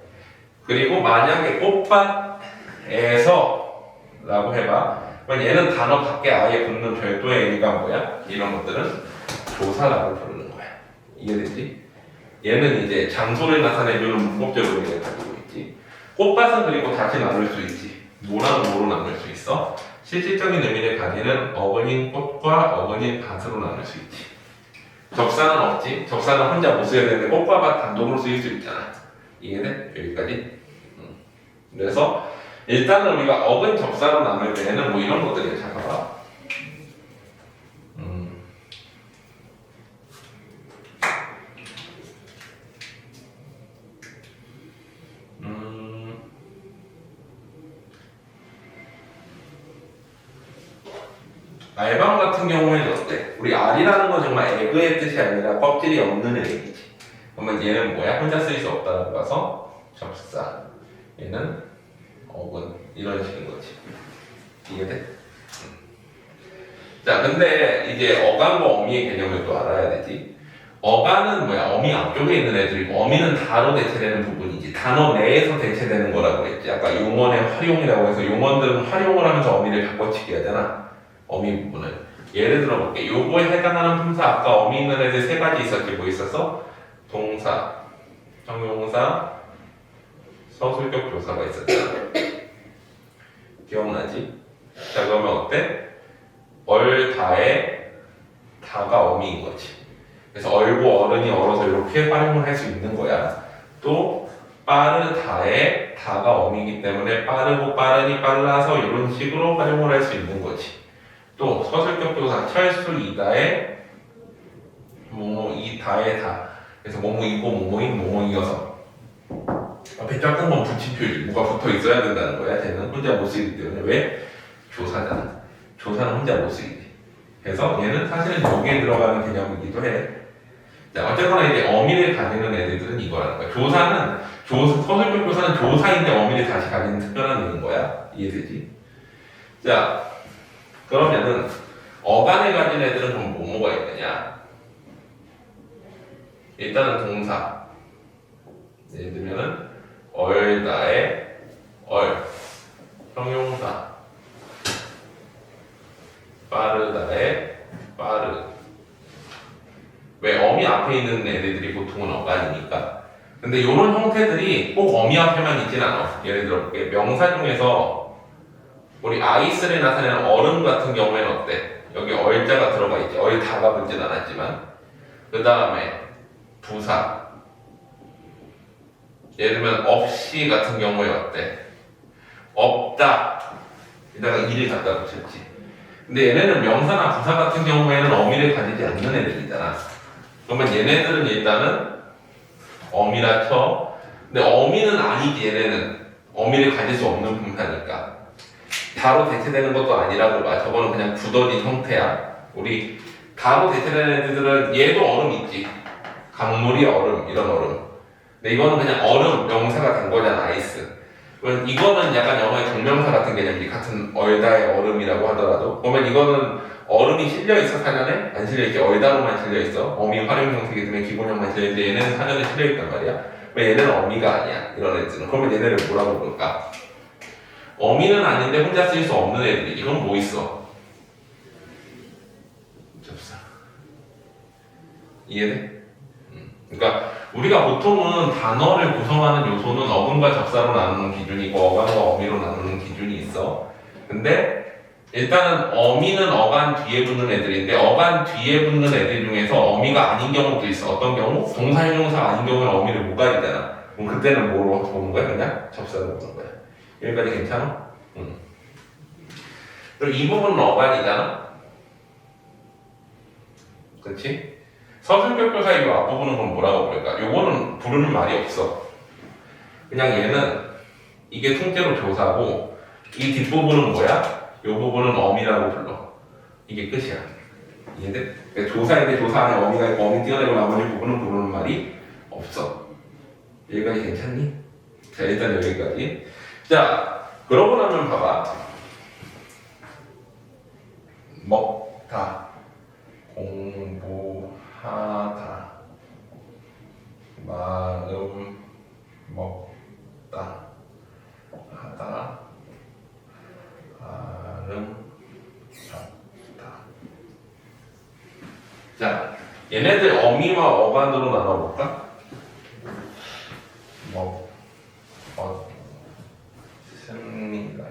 그리고 만약에 꽃밭에서 라고 해봐. 그럼 얘는 단어 밖에 아예 붙는 별도의 의미가 뭐야? 이런 것들은 조사라고 부르는 거야. 이해되지? 얘는 이제 장소를 나타내주는 문법적 의미를 가지고 있지. 꽃밭은 그리고 다시 나눌 수 있지. 뭐랑 뭐로 나눌 수 있어? 실질적인 의미를 가지는 어근인 꽃과 어근인 밭으로 나눌 수 있지. 접사는 없지. 접사는 혼자 못 써야 되는데 꽃과 밭 단독으로 쓰일 수 있잖아. 이해돼? 여기까지? 그래서 일단은 우리가 어근 접사로 나눌 때에는 뭐 이런 것들이야. 잠깐만. 알밤 같은 경우에는 어때? 우리 알이라는 건 정말 에그의 뜻이 아니라 껍질이 없는 애기지. 그러면 얘는 뭐야? 혼자 쓸 수 없다라고 봐서 접사. 얘는 어근. 이런 식인 거지. 이해돼? 자, 근데 이제 어간과 어미의 개념을 또 알아야 되지. 어간은 뭐야? 어미 앞쪽에 있는 애들이고 어미는 다로 대체되는 부분이지. 단어 내에서 대체되는 거라고 했지. 아까 용언의 활용이라고 해서 용언들은 활용을 하면서 어미를 바꿔치기 하잖아. 어미 부분을. 예를 들어볼게. 요거에 해당하는 품사 아까 어미 있는 애들 세 가지 있었지. 뭐 있었어? 동사, 형용사, 서술격 조사가 있었잖아. 기억나지? 자, 그러면 어때? 얼다에 다가 어미인 거지. 그래서 얼고 어른이 얼어서 이렇게 활용을 할 수 있는 거야. 또 빠르다에 다가 어미이기 때문에 빠르고 빠르니 빨라서 이런 식으로 활용을 할 수 있는 거지. 또 서술격 조사 철수이다에 뭐뭐 이다에 다. 그래서 뭐뭐이고 뭐뭐인 뭐뭐이어서 앞에 작은 건 붙임표지. 뭐가 붙어 있어야 된다는 거야. 쟤는 혼자 못 쓰기 때문에. 왜? 조사잖아. 조사는 혼자 못 쓰기지. 그래서 얘는 사실은 여기에 들어가는 개념이기도 해. 자, 어쨌거나 이제 어미를 가지는 애들은 이거라는 거야. 조사는 서술격 조사는 조사인데 어미를 다시 가지는 특별한 의미인 거야. 이해되지? 자, 그러면은 어간을 가진 애들은 그럼 뭐가 있느냐? 일단은 동사. 예를 들면은 얼다에 얼, 형용사. 빠르다에 빠르. 왜? 어미 앞에 있는 애들이 보통은 어간이니까. 근데 이런 형태들이 꼭 어미 앞에만 있진 않아. 예를 들어 볼게. 명사 중에서 우리 아이스를 나타내는 얼음 같은 경우에는 어때? 여기 얼자가 들어가 있지. 얼다가 붙진 않았지만. 그 다음에 부사. 예를 들면 없이 같은 경우에 어때? 없다. 이다가 이를 갖다 붙였지. 근데 얘네는 명사나 부사 같은 경우에는 어미를 가지지 않는 애들이잖아. 그러면 얘네들은 일단은 어미라 쳐. 근데 어미는 아니지. 얘네는 어미를 가질 수 없는 품사니까. 다로 대체되는 것도 아니라고 봐. 저거는 그냥 굳어진 형태야. 우리 다로 대체되는 애들은 얘도 얼음 있지. 강물이 얼음, 이런 얼음. 근데 이거는 그냥 얼음, 명사가 된 거잖아. 아이스. 이거는 약간 영어의 정명사 같은 개념이지. 같은 얼다의 얼음이라고 하더라도. 그러면 이거는 얼음이 실려있어, 사전에? 안 실려있지. 얼다로만 실려있어. 어미 활용 형태이기 때문에 기본형만 실려있는데 얘네는 사전에 실려있단 말이야. 왜 얘네는 어미가 아니야. 이런 애들은. 그러면 얘네를 뭐라고 부를까? 어미는 아닌데 혼자 쓸 수 없는 애들이. 이건 뭐 있어? 접사. 이해돼? 그러니까 우리가 보통은 단어를 구성하는 요소는 어근과 접사로 나누는 기준이고 어간과 어미로 나누는 기준이 있어. 근데 일단은 어미는 어간 뒤에 붙는 애들인데 어간 뒤에 붙는 애들 중에서 어미가 아닌 경우도 있어. 어떤 경우? 동사형용사 아닌 경우는 어미를 못 가리잖아. 그럼 그때는 뭐로 보는 거야? 그냥 접사로 보는 거야. 여기까지 괜찮아? 응. 그리고 이 부분은 어간이잖아. 그렇지? 서술격조사 이 앞부분은 그럼 뭐라고 부를까? 요거는 부르는 말이 없어. 그냥 얘는 이게 통째로 조사고 이 뒷부분은 뭐야? 요 부분은 어미라고 불러. 이게 끝이야. 이해돼? 그러니까 조사인데 조사 안에 어미가 있고 어미 띄어내고 나머지 부분은 부르는 말이 없어. 여기까지 괜찮니? 자, 일단 여기까지. 자, 그러고 나면 봐봐. 먹다, 공부하다, 마음 먹다, 하다, 마음 잡다. 자, 얘네들 어미와 어간으로 나눠볼까? 승리가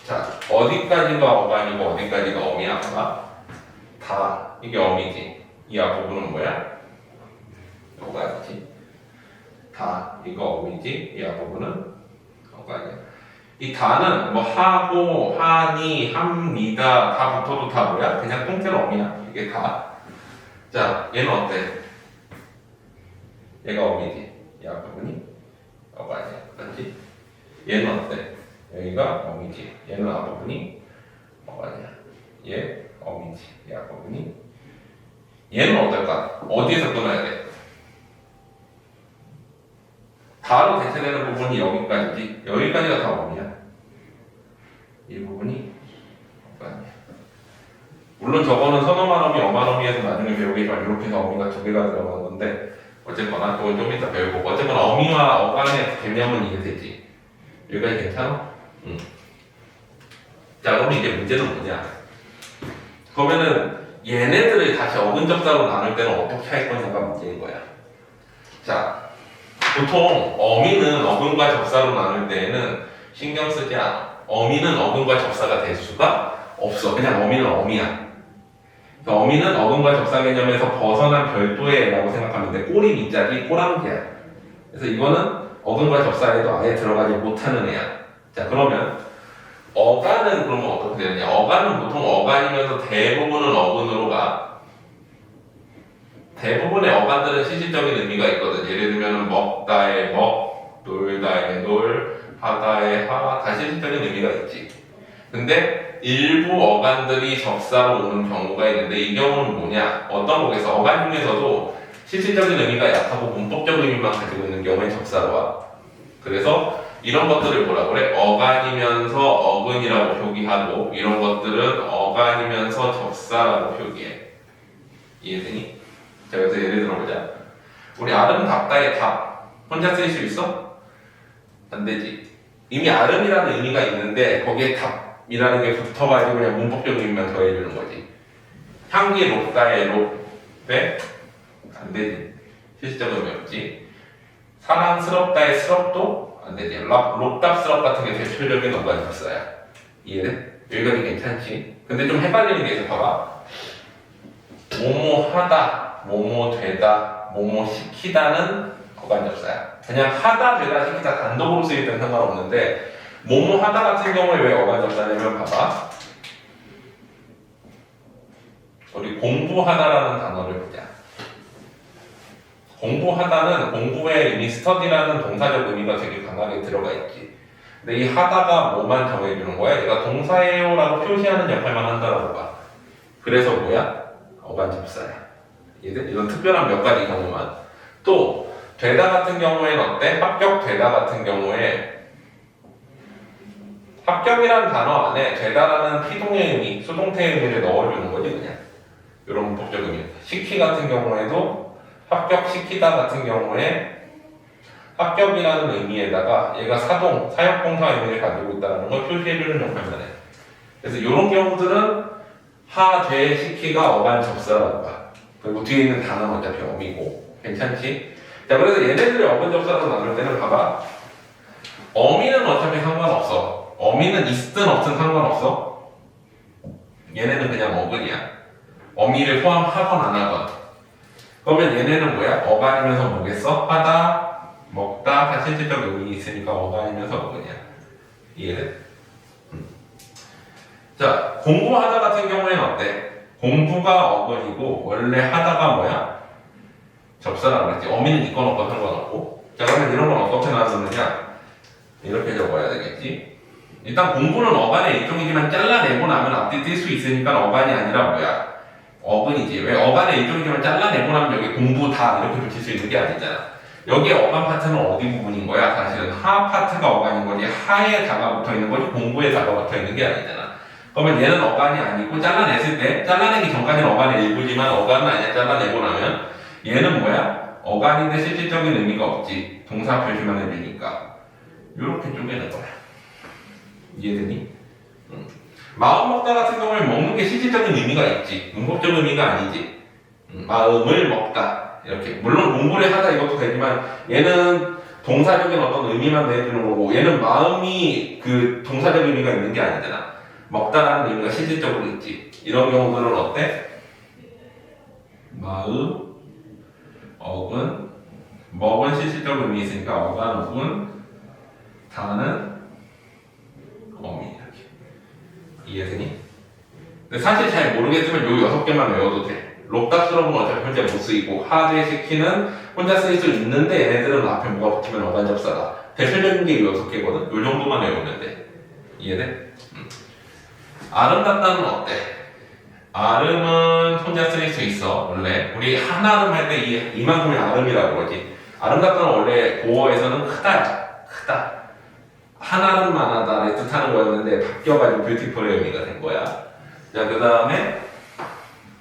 자, 어디까지가 어간이고 어디까지가 어미야? 다 이게 어미지. 이 앞부분은 뭐야? 어간이지. 다 이거 어미지. 이 앞부분은 어간이야. 이 다는 뭐 하고, 하니, 합니다 다 붙어도 다 뭐야? 그냥 통째로 어미야. 이게 다. 자, 얘는 어때? 얘가 어미지. 이 앞부분이 어간이야. 그렇지? 얘는 어때? 여기가 어미지. 얘는 앞부분이 어간이야. 얘 어미지. 얘 앞부분이. 얘는 어떨까? 어디에서 끊어야 돼? 다로 대체되는 부분이 여기까지지. 여기까지가 다 어미야. 이 부분이 어간이야. 물론 저거는 선어만어미, 어만어미에서 나중에 배우겠지만 이렇게 해서 어미가 두 개가 들어가는 건데 어쨌거나 그건 좀 이따 배우고 어쨌거나 어미와 어간의 개념은 이해되지. 여기까지 괜찮아? 응. 자, 그럼 이제 문제는 뭐냐? 그러면은 얘네들을 다시 어근접사로 나눌 때는 어떻게 할 거냐가 문제인 거야. 자, 보통 어미는 어근과 접사로 나눌 때에는 신경 쓰지 않아. 어미는 어근과 접사가 될 수가 없어. 그냥 어미는 어미야. 그러니까 어미는 어근과 접사 개념에서 벗어난 별도의 애라고 생각하면 돼. 꼬리 밑자리 꼬랑지야. 그래서 이거는 어근과 접사에도 아예 들어가지 못하는 애야. 자, 그러면 어간은 그러면 어떻게 되느냐? 어간은 보통 어간이면서 대부분은 어근으로 가. 대부분의 어간들은 실질적인 의미가 있거든. 예를 들면 먹다의 먹, 놀다의 놀, 하다의 하, 다 실질적인 의미가 있지. 근데 일부 어간들이 접사로 오는 경우가 있는데 이 경우는 뭐냐? 어떤 거겠어? 어간 중에서도 실질적인 의미가 약하고 문법적 의미만 가지고 있는 경우에 접사로 와. 그래서 이런 것들을 뭐라 그래? 어간이면서 어근이라고 표기하고 이런 것들은 어간이면서 접사라고 표기해. 이해되니? 자, 그래서 예를 들어보자. 우리 아름답다의 답 혼자 쓸 수 있어? 안 되지. 이미 아름이라는 의미가 있는데 거기에 답이라는 게 붙어가지고 그냥 문법적 의미만 더해주는 거지. 향기 높다의 높에 안 되지. 실질적 의미 없지. 사랑스럽다의 스럽도 안 되지. 롭답스럽 같은 게 대표적인 어간 접사야. 이해돼? 여기까지 괜찮지? 근데 좀 헷갈리는 게 있어. 봐봐. 뭐뭐 하다, 뭐뭐 되다, 뭐뭐 시키다는 어간 접사야. 그냥 하다, 되다, 시키다 단독으로 쓰일 때는 상관없는데 뭐뭐 하다 같은 경우에 왜 어간 접사냐면 봐봐. 우리 공부하다라는 단어를 보자. 공부하다는 공부에 이미 스터디라는 동사적 의미가 되게 강하게 들어가 있지. 근데 이 하다가 뭐만 정해주는 거야? 얘가 동사예요 라고 표시하는 역할만 한다라고 봐. 그래서 뭐야? 어간 접사야. 이런 특별한 몇 가지 경우만. 또 되다 같은 경우에는 어때? 합격 되다 같은 경우에 합격이라는 단어 안에 되다라는 피동의 의미, 수동태의 의미를 넣어주는 거지 그냥. 이런 문법적 의미. 시키 같은 경우에도 합격시키다 같은 경우에 합격이라는 의미에다가 얘가 사동, 사역동사 의미를 가지고 있다는 걸 표시해주는 역할만 해. 그래서 이런 경우들은 하, 되, 시키가 어간 접사라고 봐. 그리고 뒤에 있는 단어는 어차피 어미고. 괜찮지? 자, 그래서 얘네들이 어근 접사로 나눌 때는 봐봐. 어미는 어차피 상관없어. 어미는 있든 없든 상관없어. 얘네는 그냥 어근이야. 어미를 포함하건 안 하건. 그러면 얘네는 뭐야? 어간이면서 뭐겠어? 하다, 먹다, 다 실질적 의미 있으니까 어간이면서 어근이야. 이해돼? 자, 공부하다 같은 경우에는 어때? 공부가 어근이고 원래 하다가 뭐야? 접사라고 그랬지. 어미는 있건 없건 상관없고. 자, 그러면 이런 건 어떻게 나누느냐? 이렇게 적어야 되겠지. 일단 공부는 어간의 일종이지만 잘라내고 나면 앞뒤 뛸 수 있으니까 어간이 아니라 뭐야? 어근이지. 왜 어간의 일종이지만 잘라내고 나면 여기 공부다 이렇게 붙일 수 있는 게 아니잖아. 여기 어간 파트는 어디 부분인 거야? 사실은 하 파트가 어간인 거지. 하에 다가 붙어 있는 거지. 공부에 다가 붙어 있는 게 아니잖아. 그러면 얘는 어간이 아니고 잘라냈을 때 잘라내기 전까지는 어간의 일부지만 어간은 아니야. 잘라내고 나면 얘는 뭐야? 어간인데 실질적인 의미가 없지. 동사 표시만 해주니까 이렇게 쪼개는 거야. 이해되니? 마음 먹다 같은 경우에 먹는 게 실질적인 의미가 있지. 문법적 의미가 아니지. 마음을 먹다 이렇게. 물론 공부를 하다 이것도 되지만 얘는 동사적인 어떤 의미만 내주는 거고 얘는 마음이 그 동사적 의미가 있는 게 아니잖아. 먹다라는 의미가 실질적으로 있지. 이런 경우들은 어때? 마음, 어근, 먹은 실질적 의미 있으니까 어간, 어근, 다는 어미 이렇게. 이해되니? 근데 사실 잘 모르겠지만 요 6개만 외워도 돼. 록답스러운 건 어차피 혼자 못 쓰이고 하드의시키는 혼자 쓰일 수 있는데 얘네들은 앞에 뭐가 붙으면 어간 접사다. 대표적인 게 이 6개거든? 요 정도만 외우면 돼. 이해돼? 아름답다는 어때? 아름은 혼자 쓰일 수 있어. 원래 우리 한아름 할 때 이만큼이 아름이라고 그러지. 아름답다는 원래 고어에서는 크다야. 크다. 한아름만하다를 뜻하는 거였는데 바뀌어가지고 뷰티풀의 의미가 된 거야. 자, 그 다음에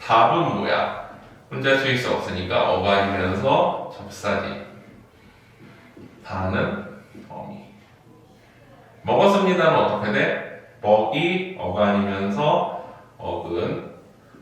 답은 뭐야? 혼자 쓰일 수 없으니까 어간이면서 접사지. 다는 어미. 먹었습니다는 어떻게 돼? 먹이 어간이면서 어근.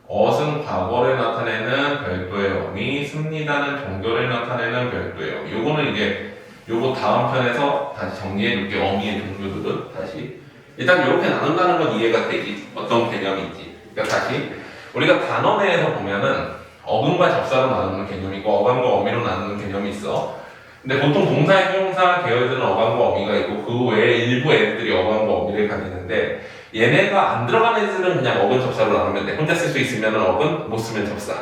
어은 과거를 나타내는 별도의 어미. 습니다는 종교를 나타내는 별도의 어미. 요거는 이제 요거 다음 편에서 다시 정리해줄게. 어미의 종류들은 다시 일단 이렇게 나눈다는 건 이해가 되지. 어떤 개념인지. 그러니까 다시 우리가 단어 내에서 보면은 어근과 접사로 나누는 개념이 있고 어간과 어미로 나누는 개념이 있어. 근데 보통 동사, 형용사 계열들은 어간과 어미가 있고 그 외에 일부 애들이 어간과 어미를 가지는데 얘네가 안 들어간 애들은 그냥 어근 접사로 나누면 돼. 혼자 쓸 수 있으면 어근, 못 쓰면 접사.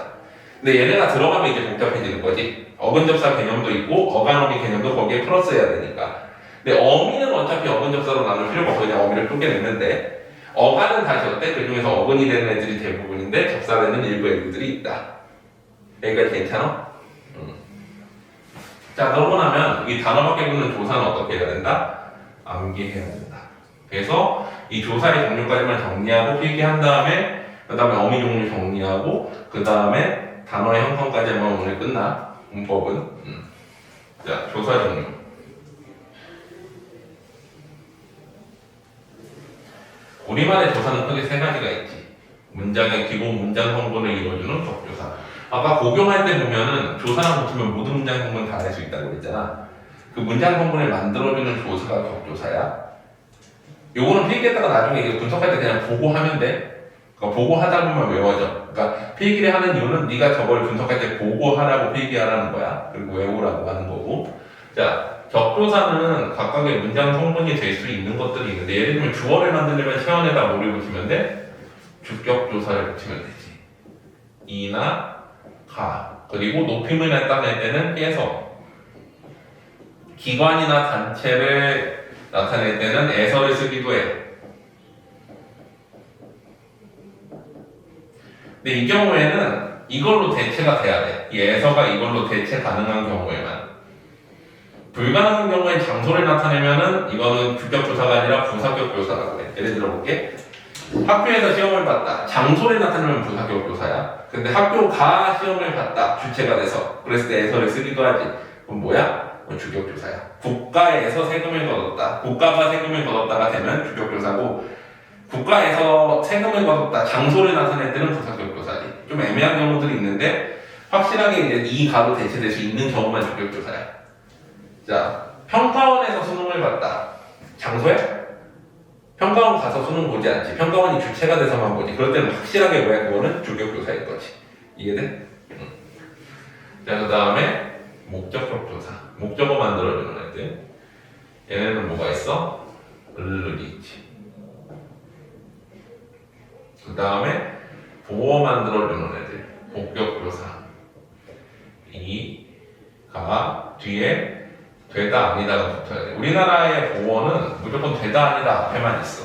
근데 얘네가 들어가면 이제 복잡해지는 거지. 어근 접사 개념도 있고 어간 어미 개념도 거기에 플러스해야 되니까. 근데 어미는 어차피 어근 접사로 나눌 필요가 없어. 그냥 어미를 쪼개내는데 어간은 다시 어때? 그 중에서 어근이 되는 애들이 대부분인데 접사되는 일부 애들이 있다. 여기까지 괜찮아? 자, 그러고 나면 이 단어 밖에 붙는 조사는 어떻게 해야 된다? 암기해야 된다. 그래서 이 조사의 종류까지만 정리하고 필기한 다음에 그 다음에 어미 종류 정리하고 그 다음에 단어의 형성까지 하면 오늘 끝나. 문법은 자, 조사 종류. 우리말의 조사는 크게 3가지가 있지. 문장의 기본 문장 성분을 이루어주는 격조사. 아까 고경할 때 보면은 조사랑 붙으면 모든 문장 성분 다 낼 수 있다고 그랬잖아. 그 문장 성분을 만들어주는 조사가 격조사야. 요거는 필기했다가 나중에 이거 분석할 때 그냥 보고 하면 돼. 그러니까 보고 하다 보면 외워져. 그러니까 필기를 하는 이유는 네가 저걸 분석할 때 보고 하라고 필기하라는 거야. 그리고 외우라고 하는 거고. 자, 격조사는 각각의 문장 성분이 될 수 있는 것들이 있는데 예를 들면 주어를 만들려면 체언에다 뭐를 붙이면 돼? 주격조사를 붙이면 되지. 이나 가. 그리고 높임을 나타낼 때는 깨서. 기관이나 단체를 나타낼 때는 에서를 쓰기도 해. 근데 이 경우에는 이걸로 대체가 돼야 돼. 이 에서가 이걸로 대체 가능한 경우에만. 불가능한 경우에 장소를 나타내면은 이거는 주격조사가 아니라 부사격조사라고 해. 예를 들어 볼게. 학교에서 시험을 봤다. 장소를 나타내면 부사격조사야. 근데 학교가 시험을 봤다. 주체가 돼서. 그랬을 때 에서를 쓰기도 하지. 그럼 뭐야? 주격조사야. 국가에서 세금을 걷었다. 국가가 세금을 걷었다가 되면 주격조사고 국가에서 세금을 걷었다. 장소를 나타낼 때는 부사격조사지. 좀 애매한 경우들이 있는데 확실하게 이제 이 가로 대체될 수 있는 경우만 주격조사야. 자, 평가원에서 수능을 봤다. 장소야? 평가원 가서 수능 보지 않지. 평가원이 주체가 돼서만 보지. 그럴 때는 확실하게 뭐야? 그거는 주격조사인 거지. 이해돼? 자, 그 다음에 목적격 조사. 목적어 만들어주는 애들. 얘네는 뭐가 있어? 을이 있지. 그 다음에 보어 만들어주는 애들. 목격 조사. 이가 뒤에 되다 아니다가 붙어야 돼. 우리나라의 보어는 무조건 되다 아니다 앞에만 있어.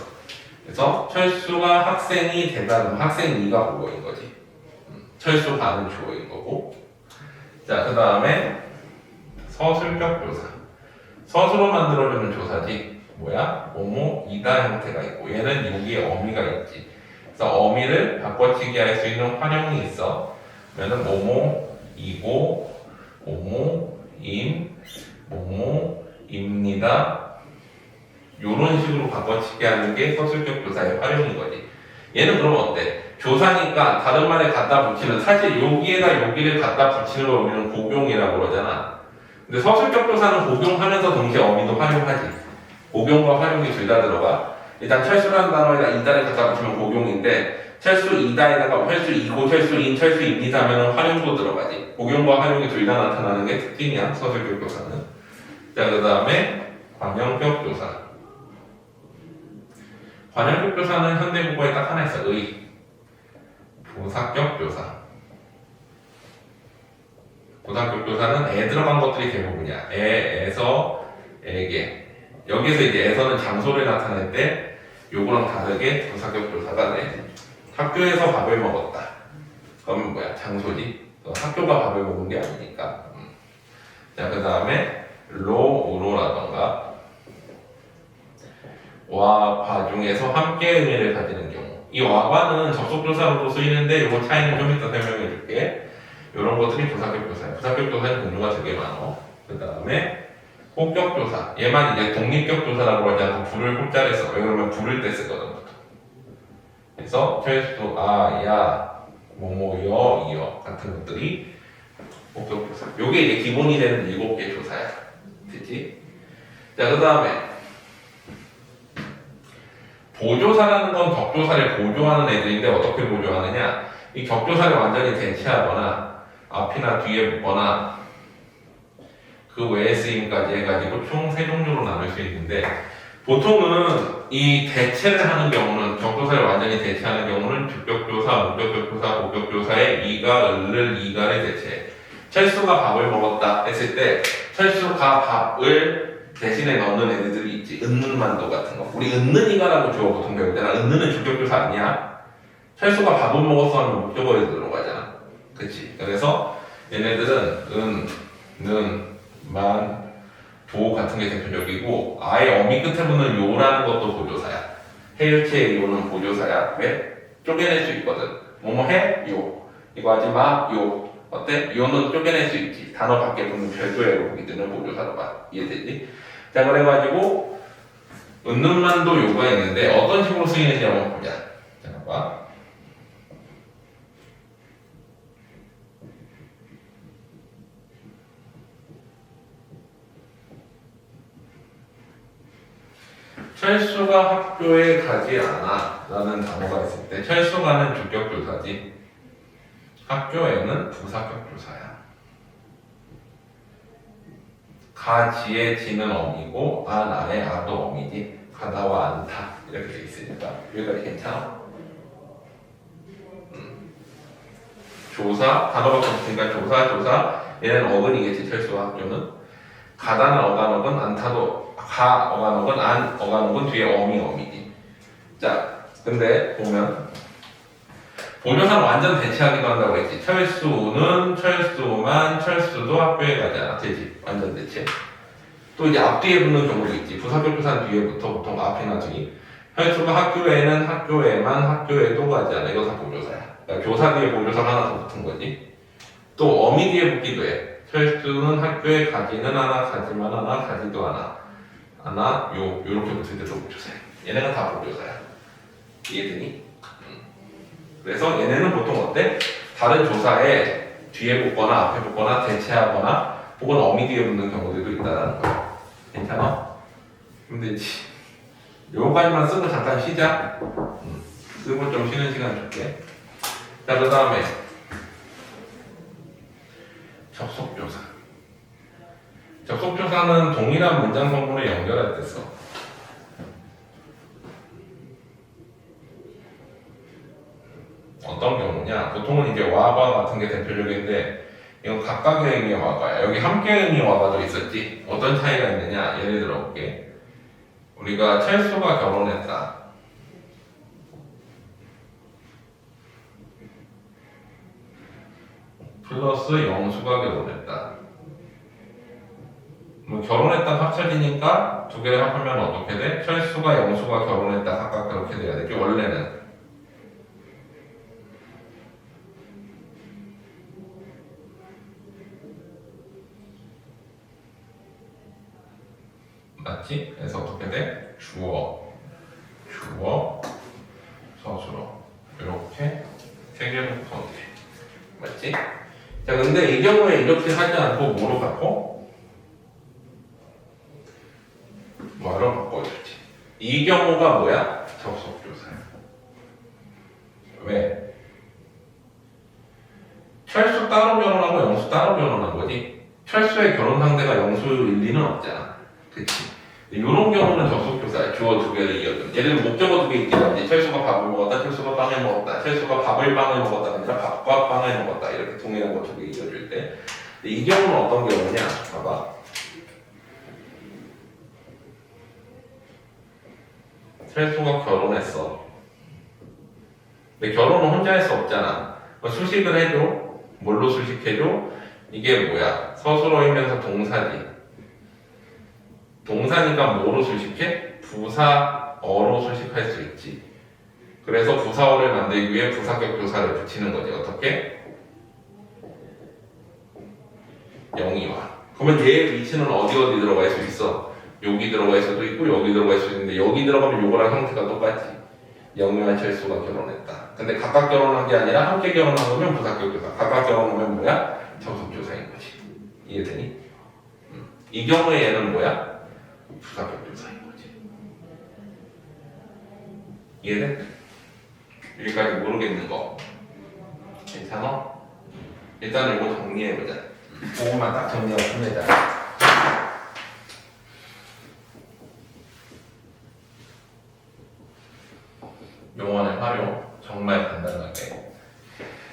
그래서 철수가 학생이 되다 그러면 학생 이가 보어인 거지. 철수가는 주어인 거고. 자, 그 다음에 서술격 조사. 서술로 만들어주는 조사지. 뭐야? 뭐뭐이다 형태가 있고 얘는 여기에 어미가 있지. 그래서 어미를 바꿔치기 할 수 있는 활용이 있어. 그러면 뭐뭐이고 뭐뭐임 뭐뭐입니다. 요런 식으로 바꿔치기 하는 게 서술격 조사의 활용인 거지. 얘는 그러면 어때? 조사니까 다른 말에 갖다 붙이는 사실 여기에다 여기를 갖다 붙이는 걸 우리는 복용이라고 그러잖아. 근데 서술격 조사는 복용하면서 동시에 어미도 활용하지. 복용과 활용이 둘 다 들어가. 일단 철수라는 단어에다 이다를 갖다 붙이면 복용인데 철수이다에다가 철수이고 철수인 철수입니다 하면 활용도 들어가지. 복용과 활용이 둘 다 나타나는 게 특징이야. 서술격 조사는. 자, 그 다음에 관형격 조사. 관형격 조사는 현대국어에 딱 하나 있어. 의. 부사격 조사. 부사격 조사는 에 들어간 것들이 대부분이야. 에서, 에게. 여기서 이제 에서는 장소를 나타낼 때 요거랑 다르게 부사격 조사가 돼. 학교에서 밥을 먹었다. 그러면 뭐야? 장소지. 학교가 밥을 먹은 게 아니니까. 자, 그 다음에 로라던가 와바 중에서 함께 의미를 가지는 경우. 이 와바는 접속조사로도 쓰이는데 요거 차이는 좀 이따 설명해 줄게. 이런 것들이 부사격 조사야. 부사격 조사는 종류가 되게 많아. 그 다음에 호격 조사. 얘만 이제 독립격 조사라고 하지 않고 불을 호자를 써. 왜 그러면 부를 때 쓰거든. 그래서 철수, 야, 뭐뭐, 이어 같은 것들이 호격 조사. 요게 이제 기본이 되는 7개 조사야. 됐지? 자, 그 다음에 보조사라는 건 격조사를 보조하는 애들인데 어떻게 보조하느냐? 이 격조사를 완전히 대체하거나 앞이나 뒤에 붙거나 그 외의 쓰임까지 해가지고 총 3종류로 나눌 수 있는데 보통은 이 대체를 하는 경우는 격조사를 완전히 대체하는 경우는 주격조사, 목격격조사, 보격조사의 이가, 이가를 대체해. 철수가 밥을 먹었다 했을 때 철수가 밥을 대신에 넣는 애들이 있지. 은는만도 같은 거. 우리 은는이가라고 주어 보통 배울 때나 은는은 주격조사 아니야. 철수가 밥을 먹었어 하면 목적어에 들어가잖아. 그치? 그래서 얘네들은 만, 도 같은 게 대표적이고 아예 어미 끝에 붙는 요라는 것도 보조사야. 해일체의 요는 보조사야. 왜? 쪼개낼 수 있거든. 뭐뭐 해? 요. 이거 하지 마? 요. 어때? 요는 쪼개낼 수 있지. 단어 밖에 붙는 별도의 보기 때문에 보조사로 봐. 이해되지? 자, 그래가지고 은는만도 요가 있는데 어떤 식으로 쓰이는지 한번 보자. 자, 봐. 철수가 학교에 가지 않아 라는 단어가 있을 때 철수가는 주격조사지 학교에는 부사격조사야. 가지의 지는 어미고 아나의 아도 어미지. 가다와 않다 이렇게 돼 있으니까 여기까지 괜찮아? 조사 단어가 붙으니까 조사 얘는 어근이겠지. 철수가 학교는 가다는 어간어근 안타도 가 어간어근 안 어간어근 뒤에 어미지. 자, 근데 보면 보조사는 완전 대체하기도 한다고 했지. 철수는 철수만 철수도 학교에 가지 않아. 되지. 완전 대체. 또 이제 앞뒤에 붙는 경우도 있지. 부사격조사는 뒤에부터 보통 앞이나 뒤. 철수가 학교에는 학교에만 학교에도 가지 않아. 이거 다 보조사야. 그러니까 교사 뒤에 보조사가 하나 더 붙은 거지. 또 어미 뒤에 붙기도 해. 철수는 학교에 가지는 않아, 가지만 않아, 가지도 않아, 요렇게 붙을 때도 보조사야. 얘네가 다 보조사야. 이해되니? 그래서 얘네는 보통 어때? 다른 조사에 뒤에 붙거나 앞에 붙거나 대체하거나 혹은 어미 뒤에 붙는 경우들도 있다는 거야. 괜찮아? 힘들지? 요거까지만 쓰고 잠깐 쉬자. 쓰고 좀 쉬는 시간 줄게. 자, 그 다음에 접속조사. 접속조사는 동일한 문장 성분을 연결할 때 써. 어떤 경우냐? 보통은 이제 와과 같은 게 대표적인데 이건 각각의 의미의 와과야. 여기 함께 의미의 와과도 있었지. 어떤 차이가 있느냐? 예를 들어 볼게. 우리가 철수가 결혼했다. 플러스 영수가 결혼했다. 뭐 결혼했다 합쳐지니까 두 개를 합하면 어떻게 돼? 철수가 영수가 결혼했다 각각 그렇게 돼야 되지. 원래는 맞지? 그래서 어떻게 돼? 주어 서술어 이렇게 세 개로 구성돼. 맞지? 자, 근데 이 경우에 이렇게 하지 않고 뭐로 바꿔? 뭐로 바꿔줄지. 이 경우가 뭐야? 접속조사야. 왜? 철수 따로 결혼하고 영수 따로 결혼한 거지. 철수의 결혼 상대가 영수일 리는 없잖아. 그치? 이런 경우는 접속조사야. 주어 두 개를 이어준. 예를 들면 목적어 두 개 있겠지. 철수가 밥을 먹었다, 철수가 빵을 먹었다, 철수가 밥을 빵을 먹었다가 아니라 밥과 빵을 먹었다. 이렇게 동일한 거 두 개 이어줄 때. 근데 이 경우는 어떤 경우냐? 봐봐. 철수가 결혼했어. 근데 결혼은 혼자 할 수 없잖아. 수식을 해줘. 뭘로 수식해줘? 이게 뭐야? 서술어이면서 동사지. 동사니까 뭐로 수식해? 부사어로 수식할 수 있지. 그래서 부사어를 만들기 위해 부사격 조사를 붙이는 거지. 어떻게? 영이와. 그러면 얘의 위치는 어디 들어가 있을 수 있어? 여기 들어가 있을 수도 있고 여기 들어가 있을 수 있는데 여기 들어가면 요거랑 형태가 똑같지. 영유와 철수가 결혼했다. 근데 각각 결혼한 게 아니라 함께 결혼한 거면 부사격 조사. 각각 결혼하면 뭐야? 접속 조사인 거지. 이해되니? 이 경우에 얘는 뭐야? 부사격 조사인 거지. 이해돼? 여기까지 모르겠는 거 괜찮아? 일단 이거 정리해보자. 그거만 딱 정리하고 끝내자. 용어의 활용 정말 간단하게.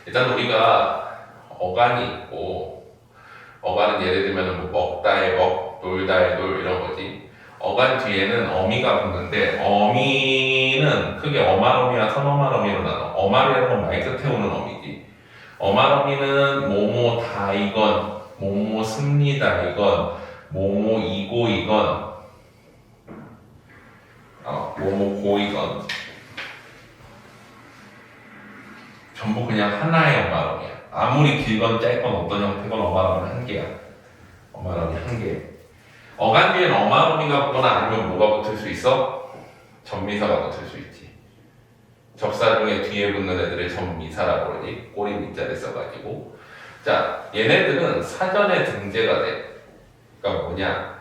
일단 우리가 어간이 있고, 어간은 예를 들면 뭐 먹다의 먹, 놀다의 놀 이런 거지. 어간 뒤에는 어미가 붙는데 어미는 크게 어말어미와 선어말어미로 나눠. 어말이라는 건 말 끝에 오는 어미지. 어말어미는 뭐뭐다이건 뭐뭐 습니다이건 뭐뭐이고이건 뭐뭐고이건 전부 그냥 하나의 어말어미야. 아무리 길건 짧건 어떤 형태건 어말어미 한 개야. 어말어미 한 개. 어간 뒤엔 어말어미가 붙거나 아니면 뭐가 붙을 수 있어? 전미사가 붙을 수 있지. 접사 중에 뒤에 붙는 애들을 전미사라고 그러지. 꼬리 밑자를 써가지고. 자, 얘네들은 사전에 등재가 돼. 그러니까 뭐냐?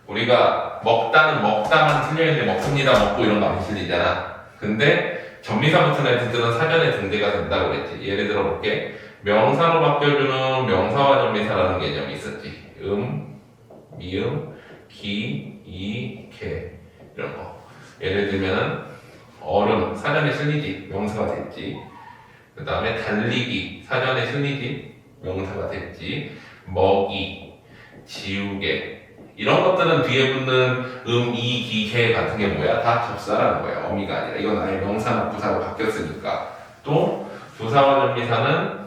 우리가 먹다만 틀려있는데 먹습니다, 먹고 이런 거 안 틀리잖아. 근데 전미사 붙은 애들은 사전에 등재가 된다고 그랬지. 예를 들어 볼게. 명사로 바뀌어주는 명사와 전미사라는 개념이 있었지. 미음, 기, 이, 개 이런 거. 예를 들면은 얼음 사전에 실리지 명사가 됐지. 그 다음에 달리기 사전에 실리지 명사가 됐지. 먹이, 지우개 이런 것들은 뒤에 붙는 이, 기, 개 같은 게 뭐야? 다 접사라는 거야. 어미가 아니라. 이건 아예 명사나 부사로 바뀌었으니까. 또 부사와 전미사는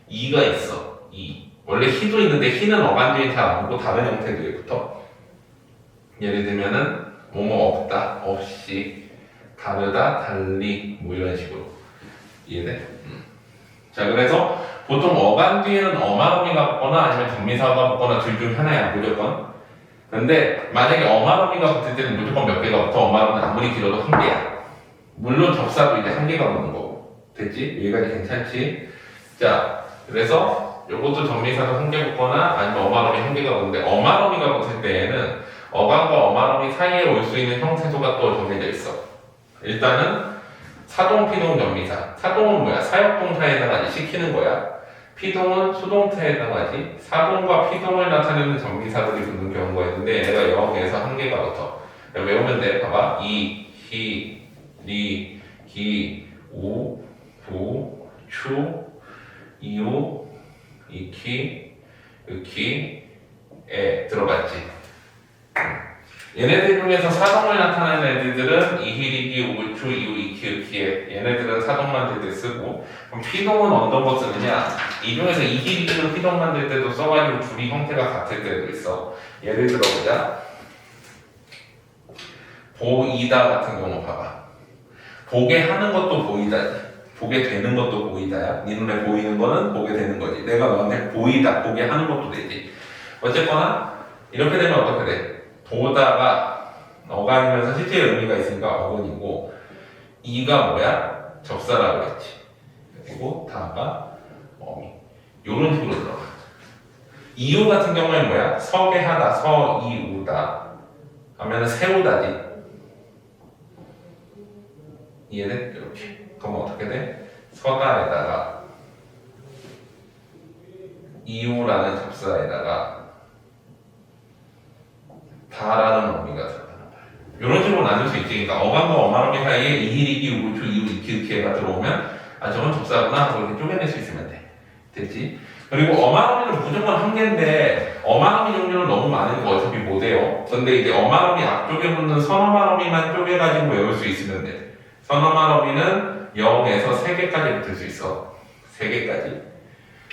이가 있어. 이. 원래 희도 있는데 희는 어간 뒤에 잘 안 붙고 다른 형태들이 붙어. 예를 들면은 뭐뭐 없다, 없이, 다르다, 달리 뭐 이런 식으로. 이해돼? 자, 그래서 보통 어간 뒤에는 어말어미가 붙거나 아니면 전미사가 붙거나 둘 중 하나야 무조건. 근데 만약에 어말어미가 붙을 때는 무조건 몇 개가 붙어. 어말어미는 아무리 길어도 한 개야. 물론 접사도 이제 한 개가 붙는 거고. 됐지? 여기까지 괜찮지? 자, 그래서 요것도 전미사가 한 개 붙거나 아니면 어말어미 한 개가 붙는데 어말어미가 붙을 때에는 어간과 어만어미 사이에 올 수 있는 형태소가 또 정해져 있어. 일단은 사동, 피동, 전미사. 사동은 뭐야? 사역동사에 해당하지. 시키는 거야. 피동은 수동태에 해당하지. 사동과 피동을 나타내는 전미사들이 붙는 경우가 있는데 얘가 0에서 1개가 붙어. 외우면 돼. 봐봐. 이, 히, 리, 기, 우, 부, 추, 이우, 이키, 으키, 에 들어갔지. 얘네들 중에서 사동을 나타내는 애들은 이히리기, 우추, 이우, 이키, 으키에 얘네들은 사동 만들 때 쓰고 그럼 피동은 어떤 거 쓰느냐? 이 중에서 이히리기를 피동 만들 때도 써가지고 둘이 형태가 같을 때도 있어. 예를 들어보자. 보이다 같은 경우 봐봐. 보게 하는 것도 보이다지. 보게 되는 것도 보이다야. 네 눈에 보이는 거는 보게 되는 거지. 내가 너한테 보이다, 보게 하는 것도 되지. 어쨌거나 이렇게 되면 어떻게 돼? 보다가 어간이면서 실제 의미가 있으니까 어근이고 이가 뭐야? 접사라고 했지. 그리고 다가 어미. 요런 식으로 들어가. 이유 같은 경우에 뭐야? 서게 하다, 서이우다 하면은 세우다지. 이해돼? 이렇게. 그럼 어떻게 돼? 서다에다가 이유라는 접사에다가 다라는 의미가 들어가는 거야. 이런 식으로 나눌 수 있지. 그러니까 어간과 어만어미 사이에 이히리기, 우추, 이우, 이키가 들어오면 아 저건 접사구나 하고 이렇게 쪼개낼 수 있으면 돼. 됐지? 그리고 어만어미는 무조건 한 개인데 어만어미 종류는 너무 많으니까 어차피 못 해요. 근데 이제 어만어미 앞쪽에 붙는 선어만어미만 쪼개가지고 외울 수 있으면 돼. 선어만어미는 0에서 3개까지 붙을 수 있어. 3개까지.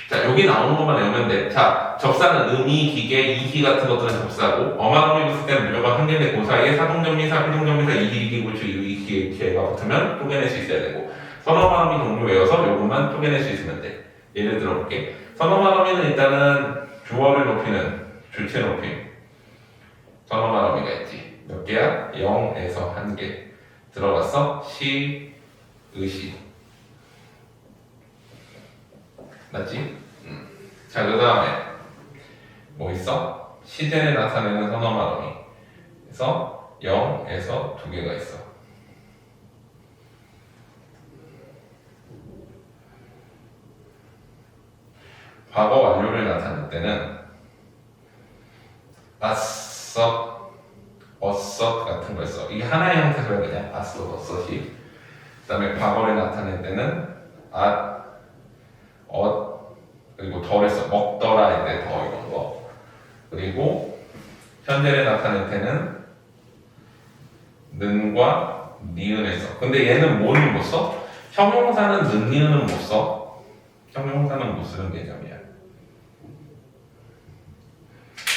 자, 여기 나오는 것만 외우면 돼. 자, 접사는 의미, 기계, 이기 같은 것들은 접사고, 어만어미 붙을 때는 무조건 한 개인데, 그 사이에 사동정미사, 피동정미사, 이기, 구추, 이기, 기가 붙으면 쪼개낼 수 있어야 되고, 선어만어미 종류 외워서 요것만 쪼개낼 수 있으면 돼. 예를 들어 볼게. 선어만어미는 일단은 주어를 높이는 주체 높임. 선어만어미가 있지. 몇 개야? 0에서 1개. 들어갔어? 시, 의시. 맞지? 자, 그 다음에 뭐 있어? 시제를 나타내는 선어만어미. 그래서 0에서 2개가 있어. 과거 완료를 나타낼 때는 아썩, 어썩 같은 걸 써. 이게 하나의 형태소야 그냥 아썩, 어썩이. 그 다음에 과거를 나타낼 때는 그리고 덜을 써. 먹더라 할 때 더 이런 거. 그리고 현재를 나타낼 때는 는과 니은을 써. 근데 얘는 뭐는 못 써? 형용사는 는, 니은은 못 써. 형용사는 못 쓰는 개념이야.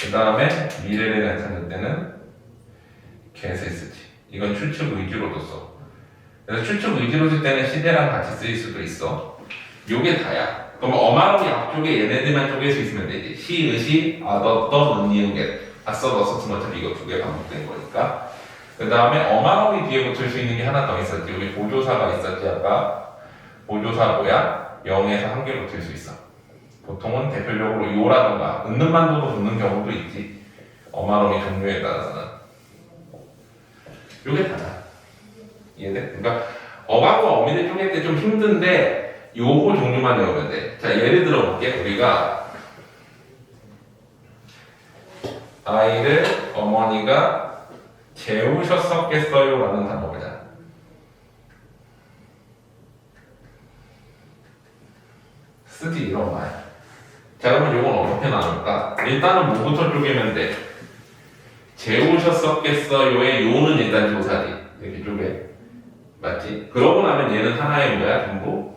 그 다음에 미래를 나타낼 때는 get을 쓰지. 이건 추측 의지로도 써. 그래서 추측 의지로 쓸 때는 시제랑 같이 쓰일 수도 있어. 요게 다야. 그럼 어만어미 앞쪽에 얘네들만 쪼갤 수 있으면 되지. 시, 의시, 아더, 는, 니은, get. 아써, 너서 쓰면 어차피 이거 2개 반복된 거니까. 그 다음에 어만어미 뒤에 붙일 수 있는 게 하나 더 있었지. 여기 보조사가 있었지 아까. 보조사 뭐야? 0에서 1개 붙일 수 있어. 보통은 대표적으로 요라던가 은는 만도로 붙는 경우도 있지. 어만어미 종류에 따라서는. 요게 다야. 이해돼? 그러니까 어간과 어미를 쪼갤 때 좀 힘든데 요거 종류만 외우면 돼. 자, 예를 들어 볼게. 우리가 아이를 어머니가 재우셨었겠어요 라는 단어 보자. 쓰지 이런 말. 자, 그러면 요건 어떻게 나눌까? 일단은 뭐부터 쪼개면 돼? 재우셨었겠어요의 요는 일단 조사지. 이렇게 쪼개. 맞지? 그러고 나면 얘는 하나의 뭐야? 전부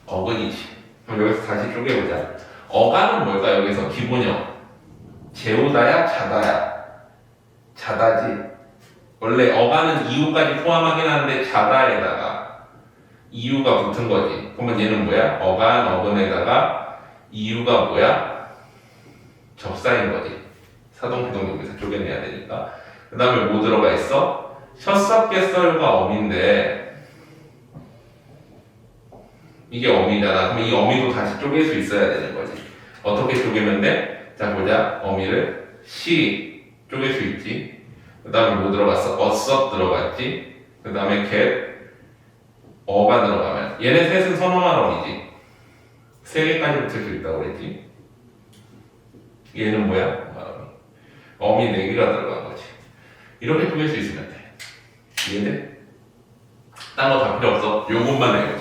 어근이지. 그럼 여기서 다시 쪼개보자. 어간은 뭘까? 여기서 기본형. 재우다야, 자다야. 자다지. 원래 어간은 이유까지 포함하긴 하는데 자다에다가 이유가 붙은 거지. 그러면 얘는 뭐야? 어간, 어근에다가 이유가 뭐야? 접사인 거지. 사동피동동에서 쪼개내야 되니까. 그 다음에 뭐 들어가 있어? 셨었겠어요가 어미인데 이게 어미잖아. 그럼 이 어미도 다시 쪼갤 수 있어야 되는 거지. 어떻게 쪼개면 돼? 자, 보자. 어미를 시, 쪼갤 수 있지. 그 다음에 뭐 들어갔어? 어서 들어갔지. 그 다음에 get, 어가 들어가면 얘네 셋은 선호한 어이지. 세 개까지 붙일 수 있다고 그랬지. 얘는 뭐야? 어미 네 개가 들어간 거지. 이렇게 쪼갤 수 있으면 돼. 이해돼? 딴 거 다 필요 없어. 요것만 외우자.